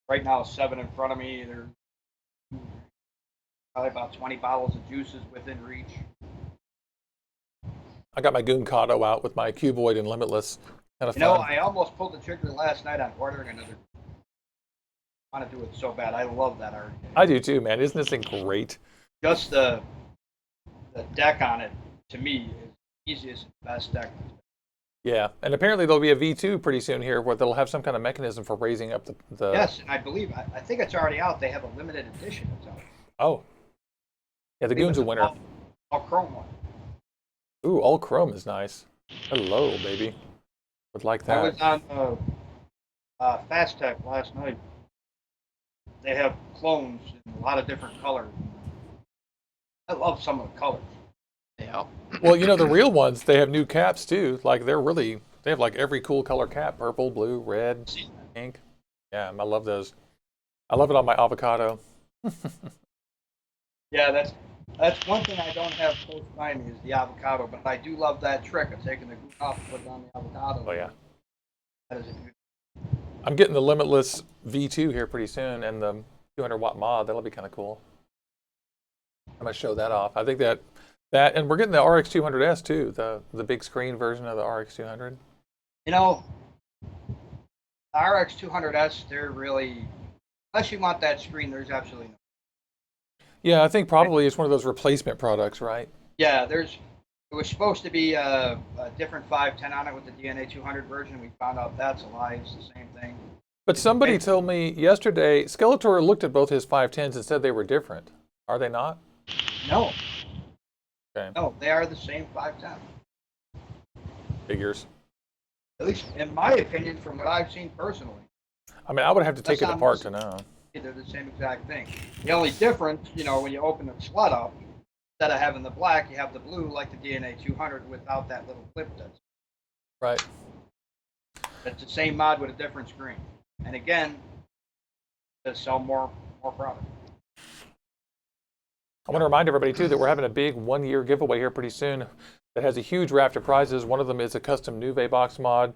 right now 7 in front of me. There's probably about 20 bottles of juices within reach. I got my Goon Kato out with my Cuboid and Limitless. Kind of You know, fun. I almost pulled the trigger last night on ordering another. I want to do it so bad. I love that art. I do too, man. Isn't this thing great? Just the deck on it, to me, is the easiest and best deck. Yeah, and apparently there'll be a V2 pretty soon here where they'll have some kind of mechanism for raising up the Yes, and I believe, I think it's already out. They have a limited edition. It's out. Oh. Yeah, the Goon's a winner. All chrome one. Ooh, all chrome is nice. Hello, baby. Would like I that. was on Fast Tech last night. They have clones in a lot of different colors. I love some of the colors. Yeah. Well, you know, the real ones, they have new caps too. Like they have like every cool color cap. Purple, blue, red, pink. Yeah, I love those. I love it on my avocado. Yeah, that's one thing I don't have close by me is the avocado, but I do love that trick of taking the glue off and putting it on the avocado. Oh yeah. That is a good. I'm getting the Limitless V2 here pretty soon and the 200-watt mod. That'll be kind of cool. I'm going to show that off. I think that and we're getting the RX200S too, the big screen version of the RX200. You know, the RX 200S, they're really, unless you want that screen, there's absolutely no. Yeah, I think probably it's one of those replacement products, right? Yeah, it was supposed to be a different 510 on it with the DNA 200 version. We found out that's a lie. It's the same thing. But somebody told me yesterday, Skeletor looked at both his 510s and said they were different. Are they not? No. Okay. No, they are the same 510. Figures. At least in my opinion, from what I've seen personally. I mean, I would have to take it That's apart not- to know. They're the same exact thing. The only difference, you know, when you open the slut up, instead of having the black, you have the blue like the DNA 200 without that little clip that's. Right. It's the same mod with a different screen. And again, to sell more product. I want to remind everybody too that we're having a big 1-year giveaway here pretty soon that has a huge raft of prizes. One of them is a custom Nuve box mod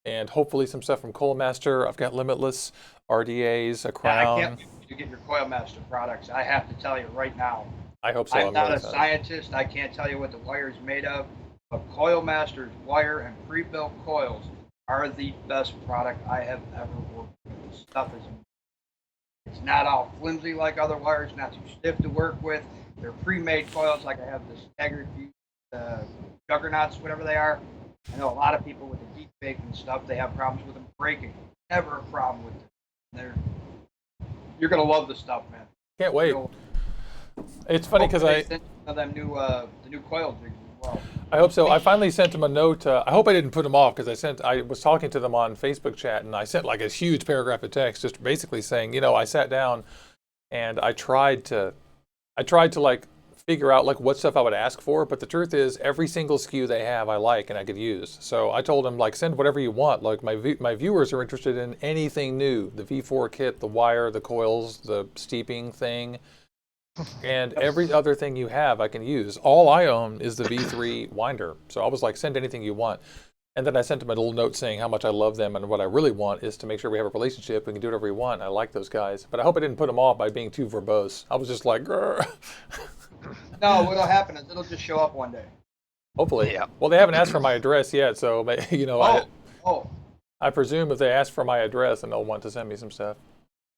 and hopefully some stuff from Coilmaster. I've got Limitless, RDAs, a I crown. can't wait to get your Coilmaster products. I have to tell you right now. I hope so. I'm not really a excited. scientist. I can't tell you what the wire is made of. But Coilmaster's wire and pre-built coils are the best product I have ever worked with. This stuff is. It's not all flimsy like other wires, not too stiff to work with. They're pre-made coils, like I have the staggered juggernauts, whatever they are. I know a lot of people with the deep baking stuff, they have problems with them breaking. Never a problem with them. You're gonna love the stuff, man. Can't wait. It's funny because them new the new coil jigs as well. I hope so. I finally sent them a note. I hope I didn't put them off because I was talking to them on Facebook chat and I sent like a huge paragraph of text just basically saying, you know, I sat down and I tried to like figure out like what stuff I would ask for, but the truth is every single SKU they have I like and I could use. So I told them like send whatever you want. Like my viewers are interested in anything new, the V4 kit, the wire, the coils, the steeping thing. And every other thing you have, I can use. All I own is the V3 winder. So I was like, send anything you want. And then I sent them a little note saying how much I love them and what I really want is to make sure we have a relationship. We can do whatever we want. I like those guys. But I hope I didn't put them off by being too verbose. I was just like, grr. No, what'll happen is it'll just show up one day. Hopefully. Yeah. Well, they haven't asked for my address yet. So, you know, Oh. I presume if they ask for my address, then they'll want to send me some stuff.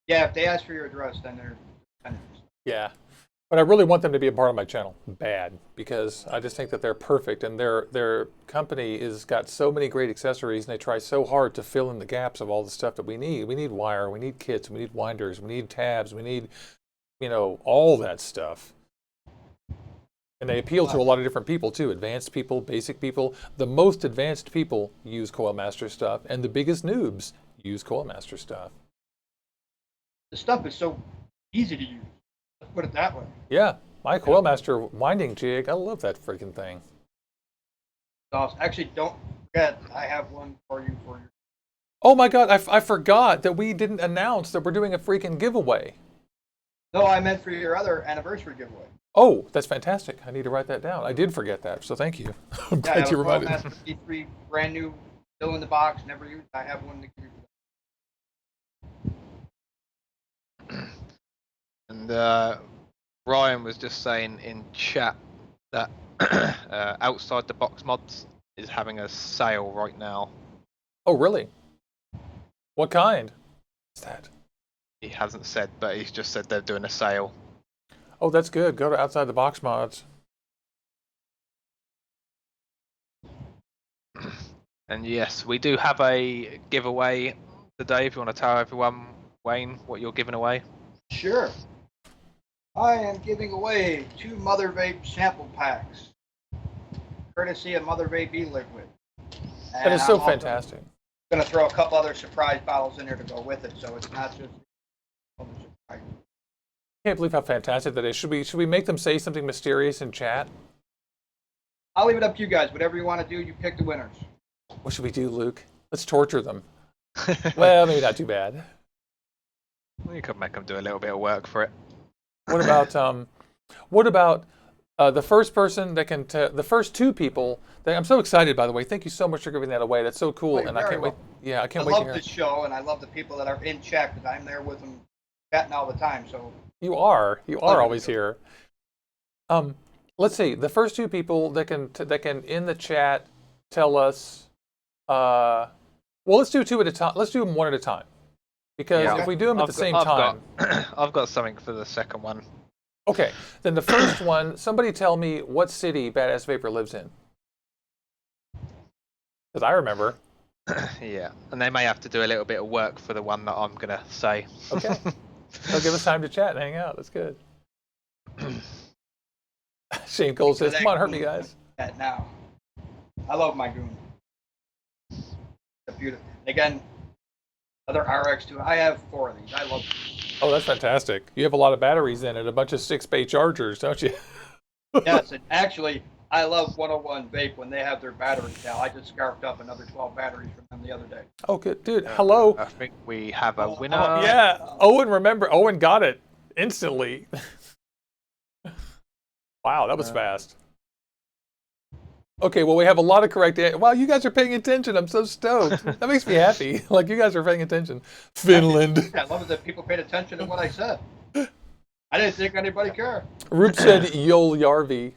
Yeah, if they ask for your address, then they're kind of. Yeah. But I really want them to be a part of my channel, bad, because I just think that they're perfect, and their company has got so many great accessories, and they try so hard to fill in the gaps of all the stuff that we need. We need wire, we need kits, we need winders, we need tabs, we need you know, all that stuff. And they appeal to a lot of different people too. Advanced people, basic people. The most advanced people use Coilmaster stuff, and the biggest noobs use Coilmaster stuff. The stuff is so easy to use. Let's put it that way. Yeah, my Coilmaster winding jig, I love that freaking thing. So actually, don't forget, I have one for you for your. Oh my god, I forgot that we didn't announce that we're doing a freaking giveaway. No, I meant for your other anniversary giveaway. Oh, that's fantastic. I need to write that down. I did forget that, so thank you. I'm glad you reminded me. I have a D3 brand new, still in the box, never used. I have one to give you. And Ryan was just saying in chat that Outside the Box Mods is having a sale right now. Oh, really? What kind is that? He hasn't said, but he's just said they're doing a sale. Oh, that's good. Go to Outside the Box Mods. And yes, we do have a giveaway today. If you want to tell everyone, Wayne, what you're giving away. Sure. I am giving away 2 Mother Vape sample packs, courtesy of Mother Vape e-liquid. That is so fantastic. Going to throw a couple other surprise bottles in there to go with it, so it's not just. I can't believe how fantastic that is. Should we make them say something mysterious in chat? I'll leave it up to you guys. Whatever you want to do, you pick the winners. What should we do, Luke? Let's torture them. Well, maybe not too bad. You could make them do a little bit of work for it. What about the first person that can the first 2 people that I'm so excited, by the way. Thank you so much for giving that away. That's so cool, and I can't wait. Yeah, I can't wait to hear. I love this show, and I love the people that are in chat because I'm there with them, chatting all the time. So you are always here. Let's see. The first 2 people that can in the chat tell us. Well, let's do 2 at a time. Let's do them 1 at a time, because if we do them at the same time, I've got something for the second one. Okay, then the first one. Somebody tell me what city BadAssVapor lives in, because I remember. Yeah, and they may have to do a little bit of work for the one that I'm gonna say. Okay, they'll give us time to chat and hang out. That's good. Shane Cole says, "Come on, hurt me, guys." That now, I love my goon. They're beautiful. Again, other RX2. I have 4 of these. I love them. Oh, that's fantastic. You have a lot of batteries in it, a bunch of 6-bay chargers, don't you? Yes, and actually, I love 101 Vape when they have their batteries now. I just scarfed up another 12 batteries from them the other day. Oh, good. Dude, hello. I think we have a winner. Yeah, Owen got it instantly. Wow, that was fast. Okay, well, we have a lot of correct answers. Wow, you guys are paying attention. I'm so stoked. That makes me happy. Like, you guys are paying attention. Finland. I love it that people paid attention to what I said. I didn't think anybody cared. Roop said Yol Yarvi.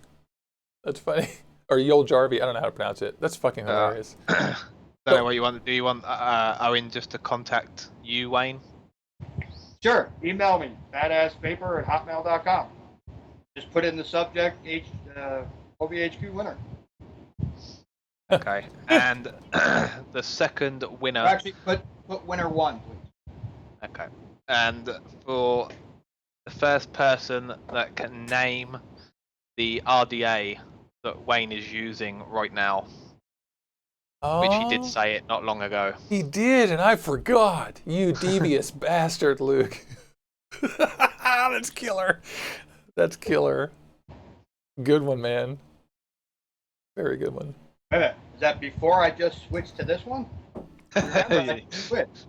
That's funny. Or Yol Jarvi. I don't know how to pronounce it. That's fucking hilarious. Don't know what you want. Do you want Owen just to contact you, Wayne? Sure. Email me, badassvapor@hotmail.com. Just put in the subject, OVHQ winner. Okay. And the second winner. Actually, put winner 1, please. Okay. And for the first person that can name the RDA that Wayne is using right now, which he did say it not long ago. He did, and I forgot. You devious bastard, Luke. That's killer. That's killer. Good one, man. Very good one. Wait a minute. Is that before I just switched to this one? Remember, I switched.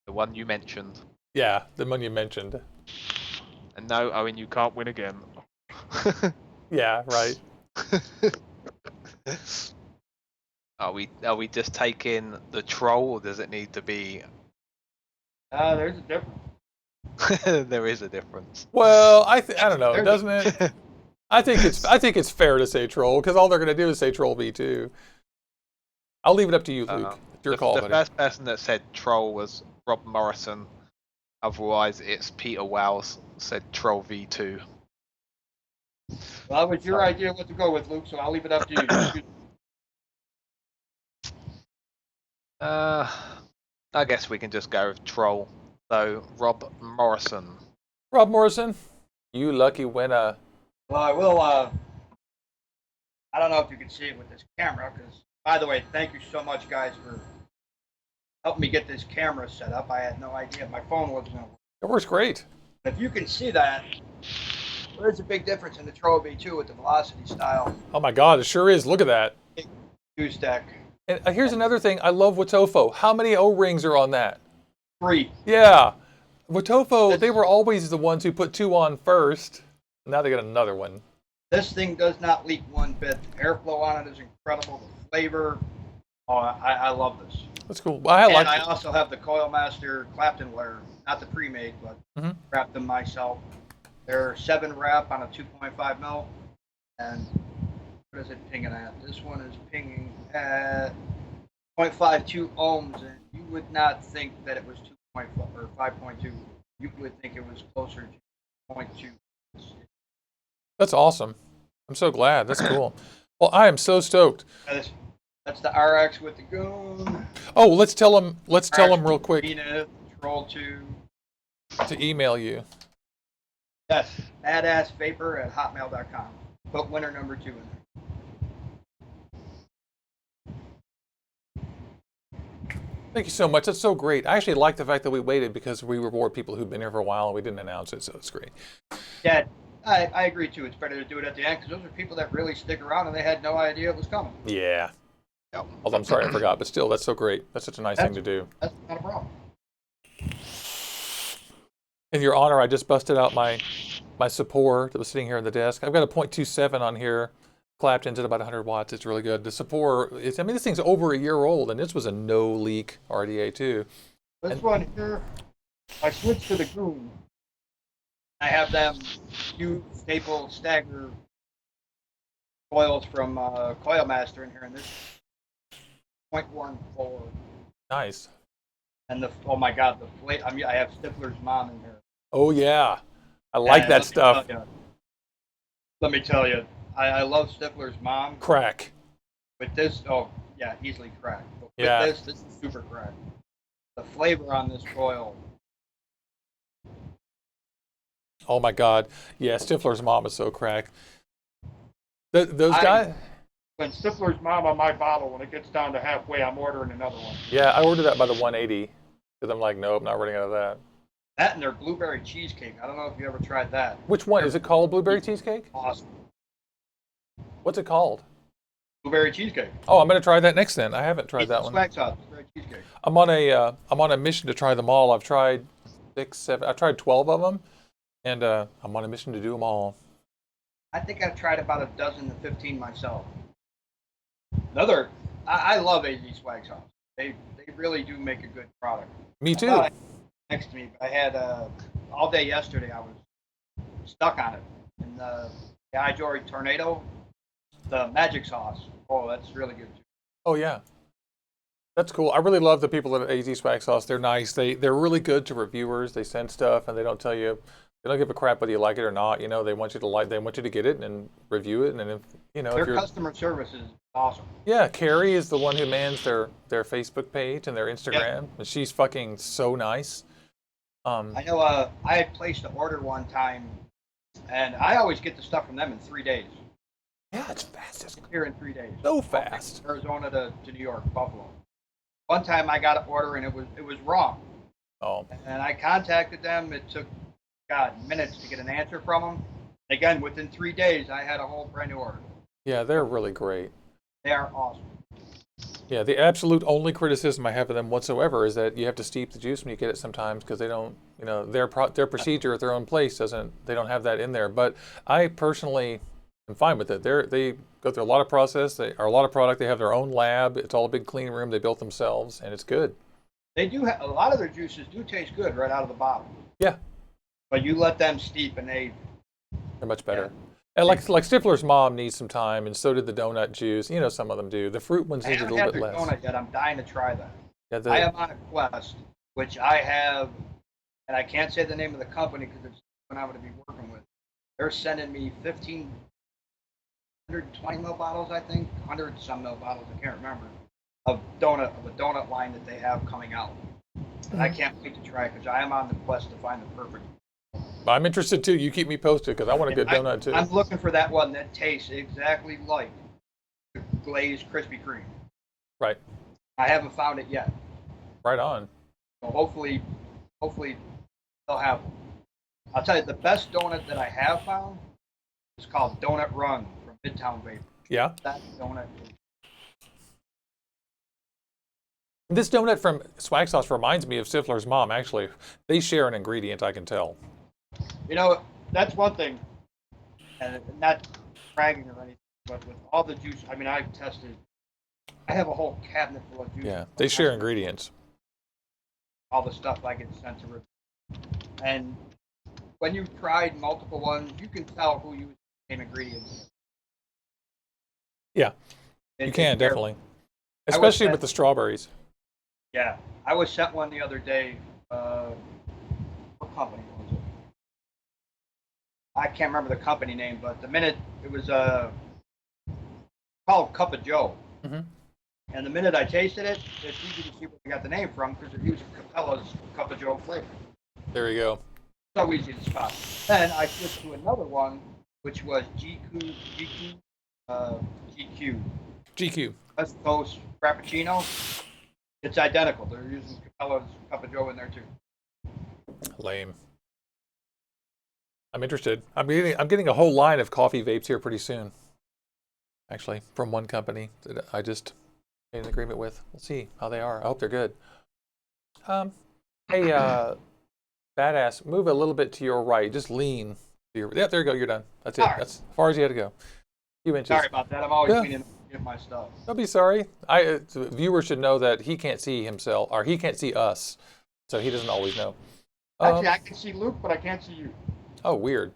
The one you mentioned. Yeah, the one you mentioned. And no, Owen, you can't win again. Yeah, right. Are we just taking the troll, or does it need to be? There's a difference. There is a difference. Well, I don't know, doesn't it? I think it's fair to say troll, because all they're gonna do is say troll V2. I'll leave it up to you, Luke. It's your call, The buddy. first person that said troll was Rob Morrison. Otherwise, it's Peter Wells said troll V2. Well, it was your idea what to go with, Luke, so I'll leave it up to you. I guess we can just go with troll. So Rob Morrison. Rob Morrison, you lucky winner. Well, I will. I don't know if you can see it with this camera, because, by the way, thank you so much, guys, for helping me get this camera set up. I had no idea my phone wasn't going to work. It works great. If you can see that, there's a big difference in the Trophy 2 with the Velocity style Oh my God, it sure is. Look at that. juice deck. And here's another thing. I love Watofo. How many O-rings are on that? 3. Yeah. Watofo, they were always the ones who put 2 on first. Now they got another one. This thing does not leak one bit. The airflow on it is incredible. The flavor. Oh, I love this. That's cool. Well, I like I it. also have the Coil Master Clapton wire, not the pre-made, but wrapped them myself. They're 7 wrap on a 2.5 mil, and what is it pinging at? This one is pinging at 0.52 ohms, and you would not think that it was 2.5 or 5.2. You would think it was closer to 0.2. That's awesome. I'm so glad. That's cool. Well, I am so stoked. That's the RX with the Goon. Oh, let's tell them real quick Troll 2. to email you. Yes, BadAssVapor@hotmail.com. Put winner number 2 in there. Thank you so much. That's so great. I actually like the fact that we waited because we reward people who've been here for a while and we didn't announce it, so it's great. Yeah, I agree too. It's better to do it at the end, because those are people that really stick around and they had no idea it was coming. Yeah. Yep. Although I'm sorry I forgot, but still, that's so great. That's such a nice thing to do. That's not a problem. In your honor, I just busted out my Sapor that was sitting here on the desk. I've got a 0.27 on here. Clapton's at about 100 watts. It's really good. The Sapor, I mean, this thing's over a year old, and this was a no-leak RDA too. This one here, I switched to the Goon. I have them huge staple stagger coils from Coil Master in here, and this 0.14. Nice. And oh my God, I have Stifler's mom in here. Oh yeah, I like that stuff. Let me tell you, I love Stifler's mom. Crack. With this, oh yeah, easily cracked. But with Yeah. this is super cracked. The flavor on this coil. Oh my God. Yeah, Stifler's mom is so cracked. Those guys. When Stifler's mom on my bottle, when it gets down to halfway, I'm ordering another one. Yeah, I ordered that by the 180 because I'm like, nope, not running out of that. That and their blueberry cheesecake. I don't know if you ever tried that. Which one is it called? Blueberry cheesecake? Awesome. What's it called? Blueberry cheesecake. Oh, I'm gonna try that next then. I haven't tried that one. Swag sauce, blueberry cheesecake. I'm on a mission to try them all. I've tried 6, 7. I've tried 12 of them, and I'm on a mission to do them all. I think I've tried about a dozen to 15 myself. I love AZ Swag Sauce. They really do make a good product. Me too. Next to me, I had all day yesterday. I was stuck on it. And the iJoy Tornado, the magic sauce. Oh, that's really good too. Oh yeah, that's cool. I really love the people at AZ Swag Sauce. They're nice. They're really good to reviewers. They send stuff and they don't tell you. They don't give a crap whether you like it or not. You know, they want you to like. They want you to get it and review it. And then their customer service is awesome. Yeah, Carrie is the one who mans their Facebook page and their Instagram, Yeah. and she's fucking so nice. I know. I had placed an order one time, and I always get the stuff from them in 3 days. Yeah, it's fast. It's Here in 3 days. so fast. Arizona to New York, Buffalo. One time I got an order and it was wrong. Oh, And I contacted them. It took minutes to get an answer from them. Again, within 3 days, I had a whole brand new order. yeah, they're really great. They are awesome. Yeah, the absolute only criticism I have of them whatsoever is that you have to steep the juice when you get it sometimes because they don't, their procedure at their own place they don't have that in there. But I personally am fine with it. They go through a lot of process. They are a lot of product. They have their own lab. It's all a big clean room they built themselves, and it's good. They do have a lot of their juices do taste good right out of the bottle. Yeah. But you let them steep and they're much better. And like Stifler's mom needs some time, and so did the donut juice. Some of them do. The fruit ones I need a haven't little had bit their less. donut yet. I'm dying to try that. Yeah, I am on a quest, which I have, and I can't say the name of the company because it's what I'm going to be working with. They're sending me 120 ml bottles, I think, 100 some ml bottles, I can't remember, of a donut line that they have coming out. And I can't wait to try it because I am on the quest to find the perfect. I'm interested too. You keep me posted because I want a good donut too. I'm looking for that one that tastes exactly like the glazed Krispy Kreme. Right. I haven't found it yet. Right on. So hopefully they'll have one. I'll tell you, the best donut that I have found is called Donut Run from Midtown Vapor. Yeah. That donut. This donut from Swag Sauce reminds me of Stifler's mom, actually. They share an ingredient, I can tell. You know, that's one thing, and not bragging or anything, but with all the juice, I mean, I've tested, I have a whole cabinet full of juice. Yeah, they share ingredients. All the stuff I get sent to review. And when you've tried multiple ones, you can tell who uses the same ingredients. Yeah, you can, definitely. I was Especially sent- with the strawberries. Yeah, I was sent one the other day. What company was it? I can't remember the company name, but the minute it was called Cup of Joe. Mhm. And the minute I tasted it, it's easy to see where they got the name from because they're using Capella's Cup of Joe flavor. There you go. So easy to spot. Then I switched to another one, which was GQ, GQ. West Coast Frappuccino. It's identical. They're using Capella's Cup of Joe in there too. Lame. I'm interested. I'm getting a whole line of coffee vapes here pretty soon. Actually, from one company that I just made an agreement with. We'll see how they are. I hope they're good. Hey, Badass, move a little bit to your right. Just lean. Yeah, there you go. You're done. That's it. All right. That's as far as you had to go. A few inches. Sorry about that. I'm always Yeah. meaning to get my stuff. Don't be sorry. The viewer should know that he can't see himself, or he can't see us, so he doesn't always know. Actually, I can see Luke, but I can't see you. Oh, weird.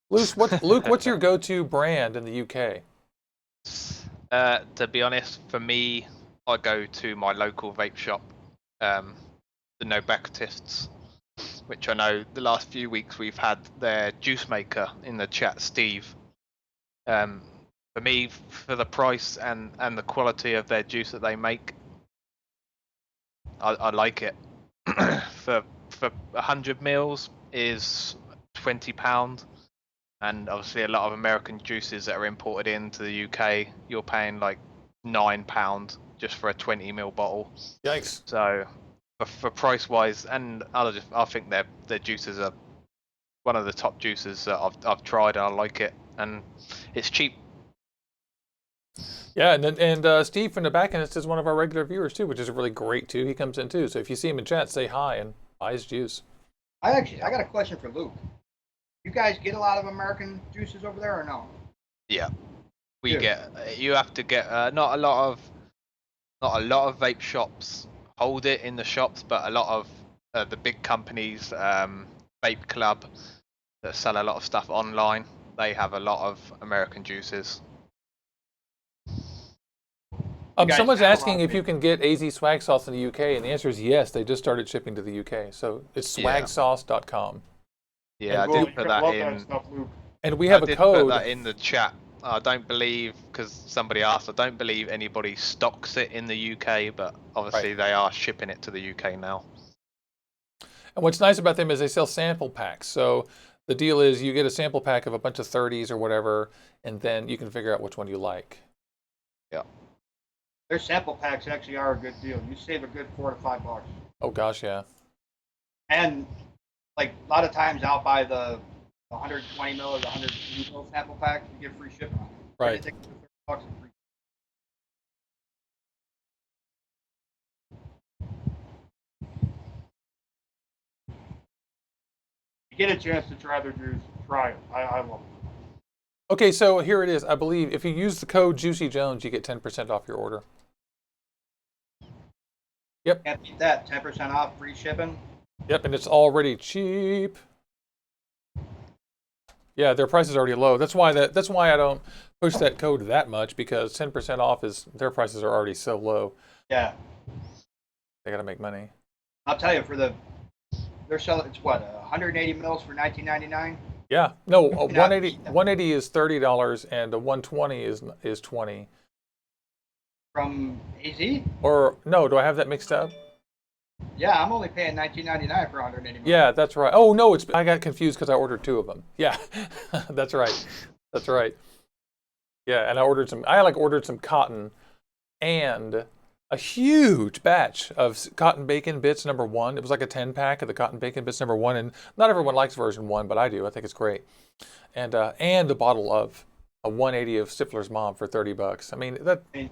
Luke, what's your go-to brand in the UK? To be honest, for me, I go to my local vape shop, the No Backwatists, which I know the last few weeks we've had their juice maker in the chat, Steve. For me, for the price and the quality of their juice that they make, I like it. for 100 mils is £20, and obviously a lot of American juices that are imported into the UK, you're paying like £9 just for a 20 ml bottle. Yikes. So for price wise, and I think their juices are one of the top juices that I've tried, and I like it, and it's cheap. Yeah, and Steve from the back end is one of our regular viewers too, which is really great too. He comes in too, so if you see him in chat, say hi and buy his juice. I got a question for Luke. You guys get a lot of American juices over there or no? Yeah, Yeah. you have to get not a lot of vape shops hold it in the shops, but a lot of the big companies, Vape Club, that sell a lot of stuff online, they have a lot of American juices. guys Someone's have a lot asking of if you can get AZ Swag Sauce in the UK, and the answer is yes. They just started shipping to the UK, so it's swagsauce.com. Yeah, And I did put that love in. stuff, Luke. And we have I a did code. put that in the chat. I don't believe, because somebody asked, I don't believe anybody stocks it in the UK, but obviously they are shipping it to the UK now. And what's nice about them is they sell sample packs. So the deal is you get a sample pack of a bunch of 30s or whatever, and then you can figure out which one you like. Yeah. Their sample packs actually are a good deal. You save a good $4 to $5. Oh gosh, yeah. And like a lot of times I'll buy the 120 mil or the 100 mil sample pack. You get free shipping on it. Right. They take $30 and free. You get a chance to try their juice, try it. I love it. Okay, so here it is. I believe if you use the code Juicy Jones, you get 10% off your order. Yep. Can't beat that. 10% off, free shipping. Yep, and it's already cheap. Yeah, their price is already low. That's why I don't push that code that much, because 10% off their prices are already so low. Yeah. They got to make money. I'll tell you, they're selling, it's what, 180 mils for $19.99? Yeah. No, Not 180 is $30 and a 120 is 20. From AZ? Or no, do I have that mixed up? Yeah, I'm only paying $19.99 for 180 mils. Yeah, that's right. Oh no, I got confused because I ordered 2 of them. Yeah, that's right. That's right. Yeah, and I like ordered some cotton and a huge batch of cotton bacon bits #1. It was like a 10-pack of the cotton bacon bits #1, and not everyone likes version 1, but I do. I think it's great. And a bottle of a 180 of Stifler's Mom for $30. I mean, that I mean,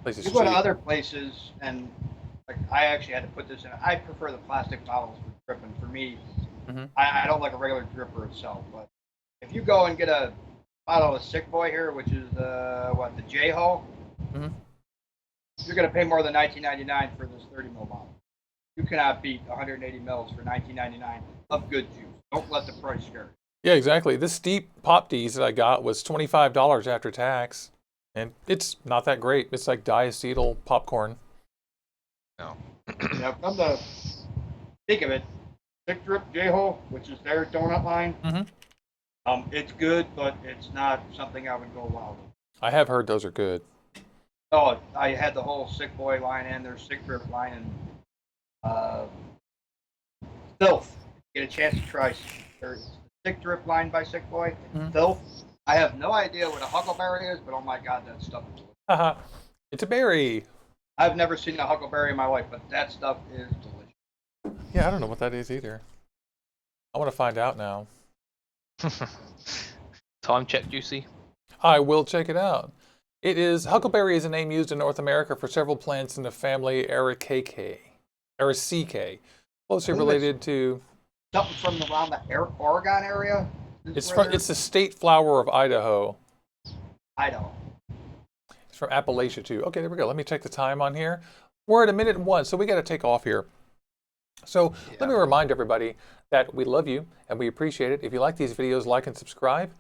place is you go to cheap. other places, and like I actually had to put this in. I prefer the plastic bottles for dripping. For me, Mhm. I don't like a regular dripper itself. But if you go and get a bottle of Sick Boy here, which is the J Ho, Mhm. you're gonna pay more than $19.99 for this 30 ml bottle. You cannot beat 180 mils for $19.99 of good juice. Don't let the price scare you. Yeah, exactly. This steep Pop D's that I got was $25 after tax, and it's not that great. It's like diacetyl popcorn. No. Yeah, come to think of it, Thick Drip J Ho, which is their donut line. Mhm. It's good, but it's not something I would go wild with. I have heard those are good. Oh, I had the whole Sick Boy line and their Sick Drip line, and Filth. Get a chance to try their Sick Drip line by Sick Boy. Mhm. Filth. I have no idea what a huckleberry is, but oh my god, that stuff is delicious. Haha, it's a berry. I've never seen a huckleberry in my life, but that stuff is delicious. Yeah, I don't know what that is either. I want to find out now. Time check, Juicy. I will check it out. Huckleberry is a name used in North America for several plants in the family Ericaceae, closely related to. Something from around the Oregon area. It's the state flower of Idaho. Idaho. It's from Appalachia too. Okay, there we go. Let me check the time on here. We're at 1:01, so we got to take off here. So let me remind everybody that we love you and we appreciate it. If you like these videos, like and subscribe.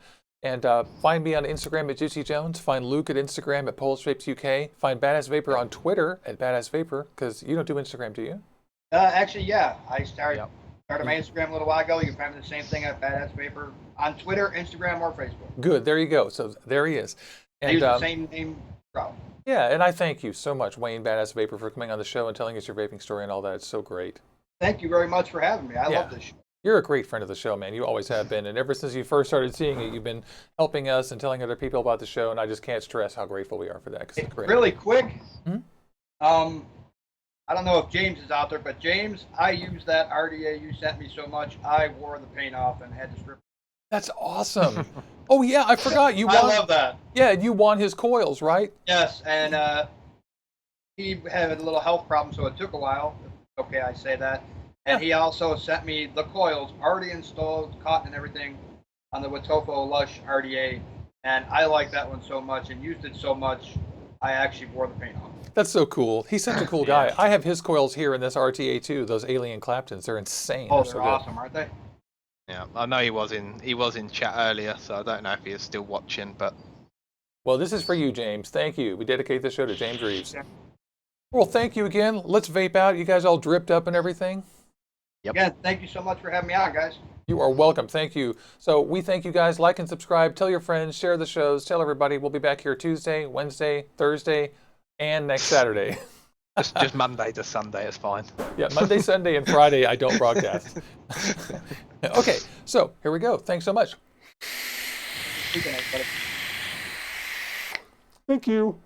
And find me on Instagram at Juicy Jones. Find Luke at Instagram at Polish Vapes UK. Find BadAssVapor on Twitter at BadAssVapor, because you don't do Instagram, do you? Actually, yeah. I started my Mm-hmm. Instagram a little while ago. You can find me the same thing at BadAssVapor on Twitter, Instagram, or Facebook. Good. There you go. So there he is. I And use the same name. yeah, and I thank you so much, Wayne BadAssVapor, for coming on the show and telling us your vaping story and all that. It's so great. Thank you very much for having me. I love this show. You're a great friend of the show, man. You always have been. And ever since you first started seeing it, you've been helping us and telling other people about the show. And I just can't stress how grateful we are for that. 'Cause it's great. Really quick, Hmm? I don't know if James is out there, but James, I used that RDA you sent me so much, I wore the paint off and had to strip. That's awesome. Oh, yeah, I forgot. I love that. Yeah, you won his coils, right? Yes, and he had a little health problem, so it took a while. Okay, I say that. And he also sent me the coils, already installed, cotton and everything, on the Watofo Lush RDA. And I like that one so much and used it so much, I actually wore the paint off. That's so cool. He's such a cool guy. I have his coils here in this RTA too. Those Alien Claptons, they're insane. Oh, they're they're so awesome, aren't they? Yeah, I know he was in chat earlier, so I don't know if he is still watching, but Well, this is for you, James. Thank you. We dedicate this show to James Reeves. Yeah. Well, thank you again. Let's vape out. You guys all dripped up and everything. Yep. Again, thank you so much for having me on, guys. You are welcome. Thank you. So we thank you guys. Like and subscribe. Tell your friends. Share the shows. Tell everybody. We'll be back here Tuesday, Wednesday, Thursday, and next Saturday. just Monday to Sunday is fine. Yeah, Monday, Sunday, and Friday I don't broadcast. Okay, so here we go. Thanks so much. Good night, buddy. Thank you.